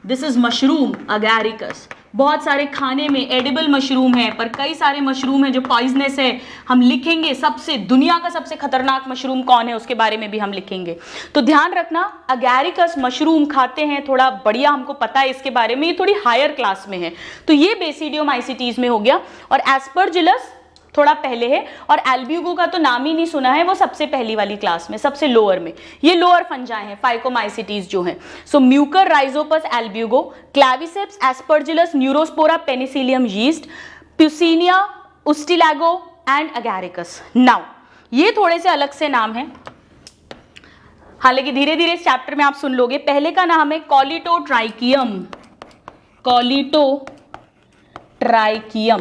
This is mushroom एगैरिकस। बहुत सारे खाने में एडिबल मशरूम है, पर कई सारे मशरूम है जो पॉइजनस है। हम लिखेंगे दुनिया का सबसे खतरनाक मशरूम कौन है, उसके बारे में भी हम लिखेंगे। तो ध्यान रखना, एगैरिकस मशरूम खाते हैं, थोड़ा बढ़िया हमको पता है इसके बारे में, ये थोड़ी हायर क्लास में है। तो ये बेसिडियोमाइसिटीज में हो गया, और एस्परजिलस थोड़ा पहले है, और एल्ब्यूगो का तो नाम ही नहीं सुना है, वो सबसे पहली वाली क्लास में, सबसे लोअर में। ये लोअर फंजाई हैं, फाइकोमाइसिटीज जो हैं। So Mucor, Rhizopus, Albugo, Claviceps, Aspergillus, Neurospora, Penicillium, yeast, Puccinia, Ustilago and Agaricus. Now ये थोड़े से अलग से नाम हैं, हालांकि धीरे धीरे इस चैप्टर में आप सुन लोगे। पहले का नाम है Colletotrichum,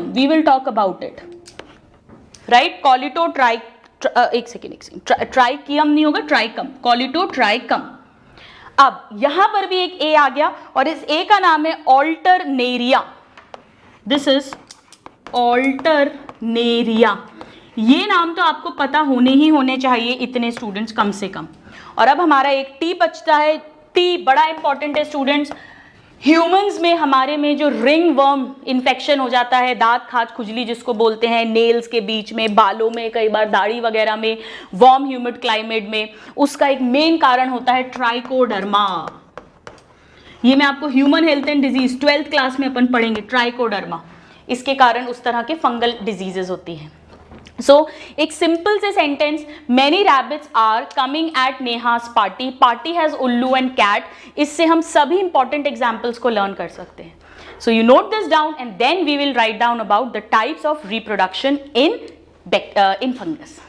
we will talk about it, right. Trichium नहीं होगा, ट्राइकम, कॉलिटोट्राइकम। अब यहां पर भी एक ए आ गया, और इस ए का नाम है ऑल्टरनेरिया। This is Alternaria. ये नाम तो आपको पता होने चाहिए इतने स्टूडेंट्स कम से कम। और अब हमारा एक टी बचता है। टी बड़ा इंपॉर्टेंट है स्टूडेंट्स। ह्यूमंस में हमारे में जो रिंग वर्म इन्फेक्शन हो जाता है, दांत खाज खुजली जिसको बोलते हैं, नेल्स के बीच में, बालों में, कई बार दाढ़ी वगैरह में, वार्म ह्यूमिड क्लाइमेट में, उसका एक मेन कारण होता है ट्राइकोडर्मा। ये मैं आपको human health and disease 12th class में अपन पढ़ेंगे, ट्राइकोडर्मा। इसके कारण उस तरह के फंगल डिजीजेस होती हैं। सो एक सिंपल से sentence, many rabbits are coming at Neha's party, party has उल्लू एंड कैट, इससे हम सभी इंपॉर्टेंट एग्जाम्पल्स को लर्न कर सकते हैं। So you note this down and then we will write down about the types of reproduction in fungus.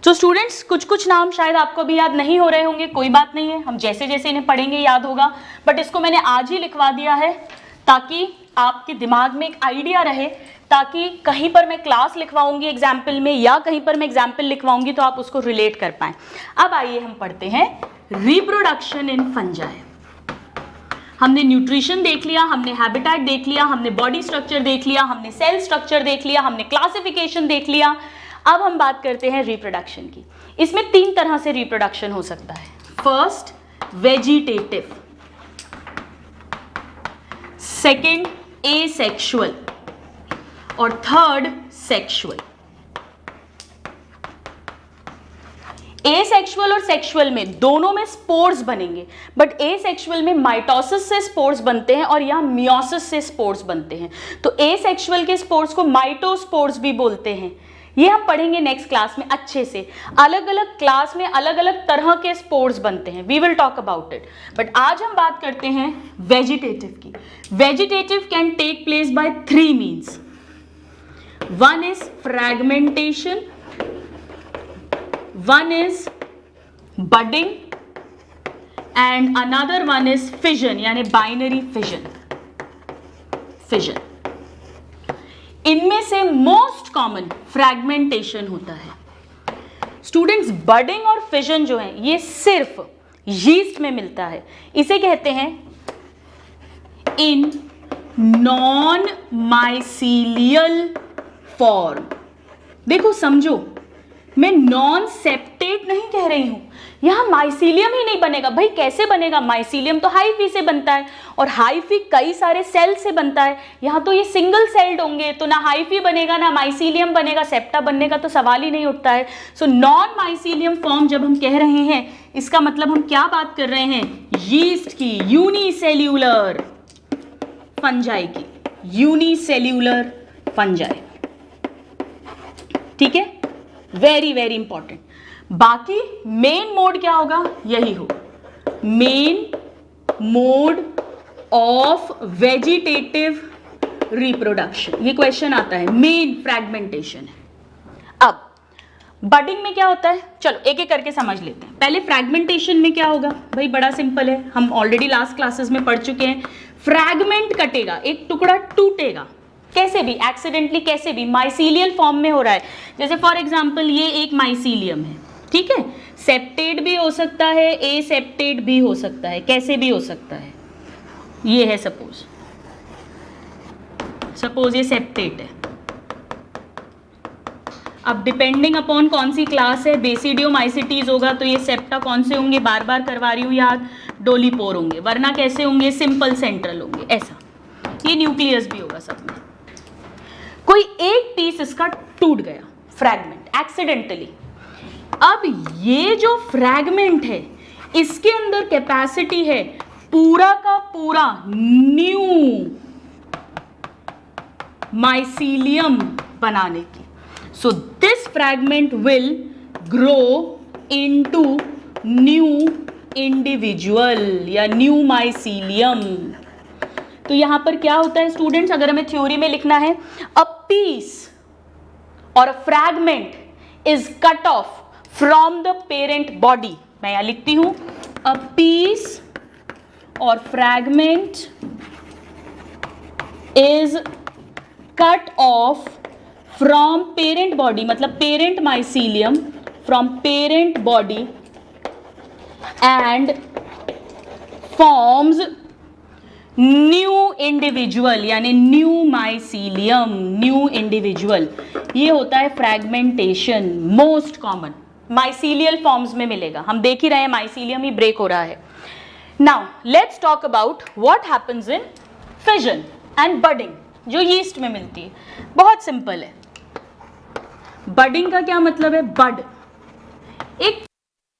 तो students कुछ नाम शायद आपको भी याद नहीं हो रहे होंगे, कोई बात नहीं है, हम जैसे जैसे इन्हें पढ़ेंगे याद होगा, बट इसको मैंने आज ही लिखवा दिया है ताकि आपके दिमाग में एक आइडिया रहे, ताकि कहीं पर मैं क्लास लिखवाऊंगी एग्जाम्पल में, या कहीं पर मैं एग्जाम्पल लिखवाऊंगी तो आप उसको रिलेट कर पाएं। अब आइए हम पढ़ते हैं रिप्रोडक्शन इन फंजाई। हमने न्यूट्रिशन देख लिया, हमने हैबिटेट देख लिया, हमने बॉडी स्ट्रक्चर देख लिया, हमने सेल स्ट्रक्चर देख लिया, हमने क्लासिफिकेशन देख लिया। अब हम बात करते हैं रिप्रोडक्शन की। इसमें 3 तरह से रिप्रोडक्शन हो सकता है। फर्स्ट वेजिटेटिव, सेकंड एसेक्सुअल, और थर्ड सेक्सुअल। एसेक्सुअल और सेक्सुअल में दोनों में स्पोर्स बनेंगे, बट एसेक्सुअल में माइटोसिस से स्पोर्स बनते हैं और यहाँ मियोसिस से स्पोर्स बनते हैं। तो एसेक्सुअल के स्पोर्स को माइटोस्पोर्स भी बोलते हैं। ये हम पढ़ेंगे नेक्स्ट क्लास में अच्छे से। अलग अलग क्लास में अलग अलग तरह के स्पोर्स बनते हैं, we will talk about it. But आज हम बात करते हैं वेजिटेटिव की। Vegetative can take place by 3 means. One is fragmentation, one is budding and another one is fission, यानी binary fission। इनमें से मोस्ट कॉमन फ्रैगमेंटेशन होता है। स्टूडेंट्स, बडिंग और फिजन जो है ये सिर्फ यीस्ट में मिलता है। इसे कहते हैं इन नॉन माइसीलियल फॉर्म। देखो समझो, मैं नॉन सेप्टेट नहीं कह रही हूं, यहां माइसीलियम ही नहीं बनेगा। भाई कैसे बनेगा? माइसीलियम तो हाइफी से बनता है और हाइफी कई सारे सेल से बनता है। यहां तो ये सिंगल सेल्ड होंगे, तो ना हाइफी बनेगा ना माइसीलियम बनेगा, सेप्टा बनने का तो सवाल ही नहीं उठता है। सो नॉन माइसीलियम फॉर्म जब हम कह रहे हैं, इसका मतलब हम क्या बात कर रहे हैं? यीस्ट की, यूनिसेल्यूलर फंजाई की, यूनिसेल्यूलर फंजाई। ठीक है, वेरी वेरी इंपॉर्टेंट। बाकी मेन मोड क्या होगा? यही होगा main mode of vegetative reproduction. ये क्वेश्चन आता है, मेन फ्रैगमेंटेशन है। अब बडिंग में क्या होता है, चलो एक एक करके समझ लेते हैं। पहले फ्रैगमेंटेशन में क्या होगा? भाई बड़ा सिंपल है, हम ऑलरेडी लास्ट क्लासेस में पढ़ चुके हैं। फ्रैगमेंट कटेगा, एक टुकड़ा टूटेगा, कैसे भी, एक्सीडेंटली कैसे भी, माइसीलियल फॉर्म में हो रहा है। जैसे फॉर एग्जांपल ये एक माइसीलियम है, ठीक है, सेप्टेट भी हो सकता है, एसेप्टेट भी हो सकता है, कैसे भी हो सकता है। ये है सपोज ये सेप्टेट है। अब डिपेंडिंग अपॉन कौन सी क्लास है, बेसिडियोमाइसिटीज होगा तो ये सेप्टा कौन से होंगे, बार बार करवा रही हूँ याद, डोलीपोर होंगे, वरना कैसे होंगे, सिंपल सेंट्रल होंगे, ऐसा। ये न्यूक्लियस भी होगा सब में। कोई एक पीस इसका टूट गया, फ्रैगमेंट, एक्सीडेंटली। अब ये जो फ्रैगमेंट है, इसके अंदर कैपेसिटी है पूरा का पूरा न्यू माइसीलियम बनाने की। So this fragment will grow into new individual या न्यू माइसीलियम। तो यहां पर क्या होता है स्टूडेंट्स, अगर हमें थ्योरी में लिखना है, अ पीस और a fragment is cut off from the parent body. मैं यहां लिखती हूं, अ पीस और fragment is cut off from parent body, मतलब parent mycelium, from parent body and forms new individual, यानी न्यू माइसीलियम, न्यू इंडिविजुअल। ये होता है fragmentation. Most common mycelial forms में मिलेगा। हम देख ही रहे हैं माइसीलियम ही ब्रेक हो रहा है। Now let's talk about what happens in fission and budding, जो यीस्ट में मिलती है। बहुत सिंपल है। बडिंग का क्या मतलब है? बड एक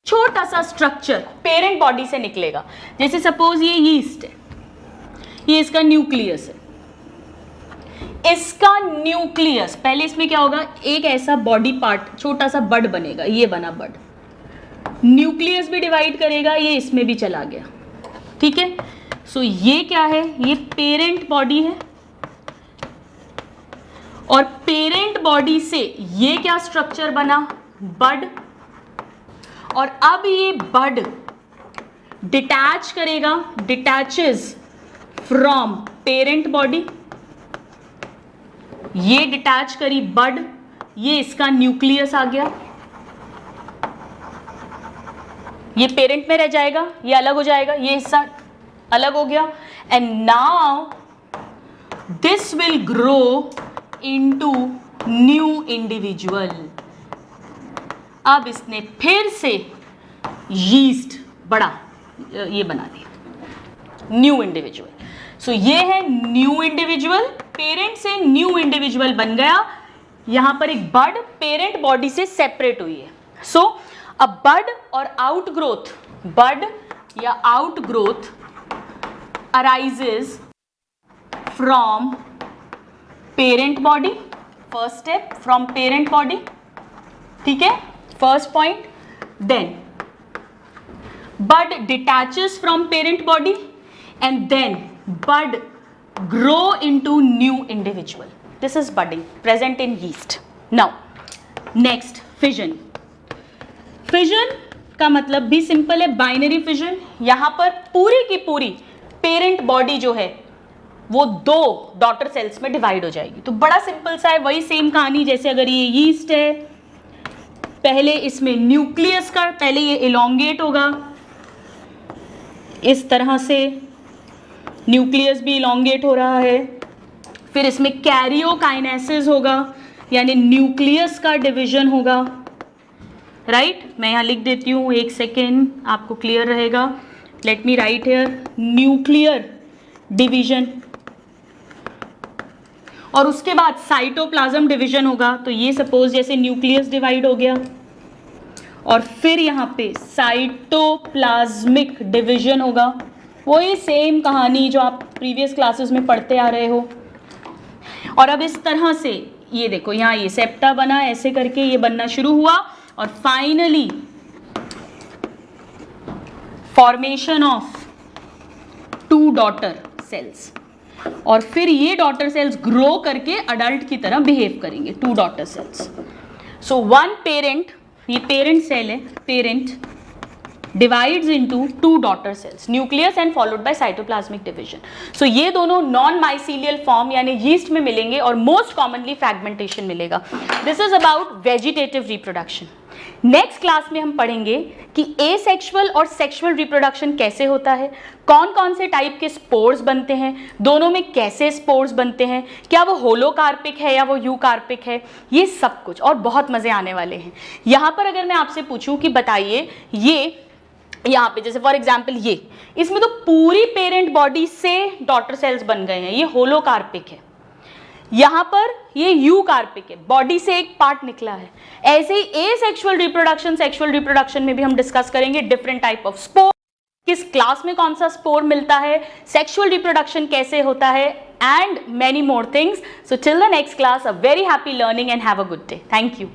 छोटा सा स्ट्रक्चर पेरेंट बॉडी से निकलेगा। जैसे सपोज ये यीस्ट है, ये इसका न्यूक्लियस है। इसका न्यूक्लियस, पहले इसमें क्या होगा, एक ऐसा बॉडी पार्ट छोटा सा बड बनेगा, ये बना बड। न्यूक्लियस भी डिवाइड करेगा, ये इसमें भी चला गया, ठीक है। सो ये क्या है, ये पेरेंट बॉडी है और पेरेंट बॉडी से ये क्या स्ट्रक्चर बना, बड। और अब ये बड डिटैच करेगा, डिटैचेस फ्रॉम पेरेंट बॉडी। ये डिटैच करी बड, ये इसका न्यूक्लियस आ गया, ये पेरेंट में रह जाएगा, ये अलग हो जाएगा, ये हिस्सा अलग हो गया। And now this will grow into new individual. अब इसने फिर से यीस्ट बड़ा ये बना दिया, न्यू इंडिविजुअल। सो ये है न्यू इंडिविजुअल पेरेंट से न्यू इंडिविजुअल बन गया, यहां पर एक बड पेरेंट बॉडी से सेपरेट हुई है. सो अ बड और आउटग्रोथ, बड या outgrowth arises from parent body. First step, from parent body. ठीक है, first point. Then bud detaches from parent body and then bud grow into new individual. This is budding present in yeast. Now next, fission. Fission का मतलब भी simple है, binary fission. यहां पर पूरी की पूरी पेरेंट बॉडी जो है वो दो डॉटर सेल्स में डिवाइड हो जाएगी. तो बड़ा सिंपल सा है, वही सेम कहानी जैसे अगर ये यीस्ट है, पहले इसमें न्यूक्लियस का पहले ये इलोंगेट होगा, इस तरह से न्यूक्लियस भी इलोंगेट हो रहा है, फिर इसमें कैरियोकाइनेसिस होगा यानी न्यूक्लियस का डिवीजन होगा. राइट, मैं यहाँ लिख देती हूँ, एक सेकेंड, आपको क्लियर रहेगा. Late me right here, nuclear division. और उसके बाद साइटोप्लाज्म डिवीजन होगा. तो ये सपोज जैसे न्यूक्लियस डिवाइड हो गया और फिर यहाँ पे साइटोप्लाज्मिक डिवीजन होगा. वही सेम कहानी जो आप प्रीवियस क्लासेस में पढ़ते आ रहे हो. और अब इस तरह से ये देखो, यहाँ ये सेप्टा बना, ऐसे करके ये बनना शुरू हुआ और finally formation of 2 daughter cells. और फिर ये डॉटर सेल्स ग्रो करके अडल्ट की तरह बिहेव करेंगे, 2 daughter cells. So one parent, ये पेरेंट सेल है, parent divides into 2 daughter cells, nucleus and followed by cytoplasmic division. So ये दोनों नॉन माइसीलियल फॉर्म यानी यीस्ट में मिलेंगे और मोस्ट कॉमनली फ्रैगमेंटेशन मिलेगा. This is about vegetative reproduction. Next class में हम पढ़ेंगे कि एसेक्सुअल और सेक्सुअल रिप्रोडक्शन कैसे होता है, कौन कौन से टाइप के स्पोर्स बनते हैं, दोनों में कैसे स्पोर्स बनते हैं, क्या वो होलोकार्पिक है या वो यूकार्पिक है, ये सब कुछ और बहुत मजे आने वाले हैं. यहाँ पर अगर मैं आपसे पूछूं कि बताइए, ये यहाँ पे जैसे फॉर एग्जाम्पल ये, इसमें तो पूरी पेरेंट बॉडी से डॉटर सेल्स बन गए हैं, ये होलोकार्पिक है. यहाँ पर ये यूकार्पिक है, बॉडी से एक पार्ट निकला है. ऐसे ही एसेक्सुअल रिप्रोडक्शन, सेक्सुअल रिप्रोडक्शन में भी हम डिस्कस करेंगे डिफरेंट टाइप ऑफ स्पोर, किस क्लास में कौन सा स्पोर मिलता है, सेक्सुअल रिप्रोडक्शन कैसे होता है, and many more things. So till the next class, a very happy learning and have a good day. Thank you.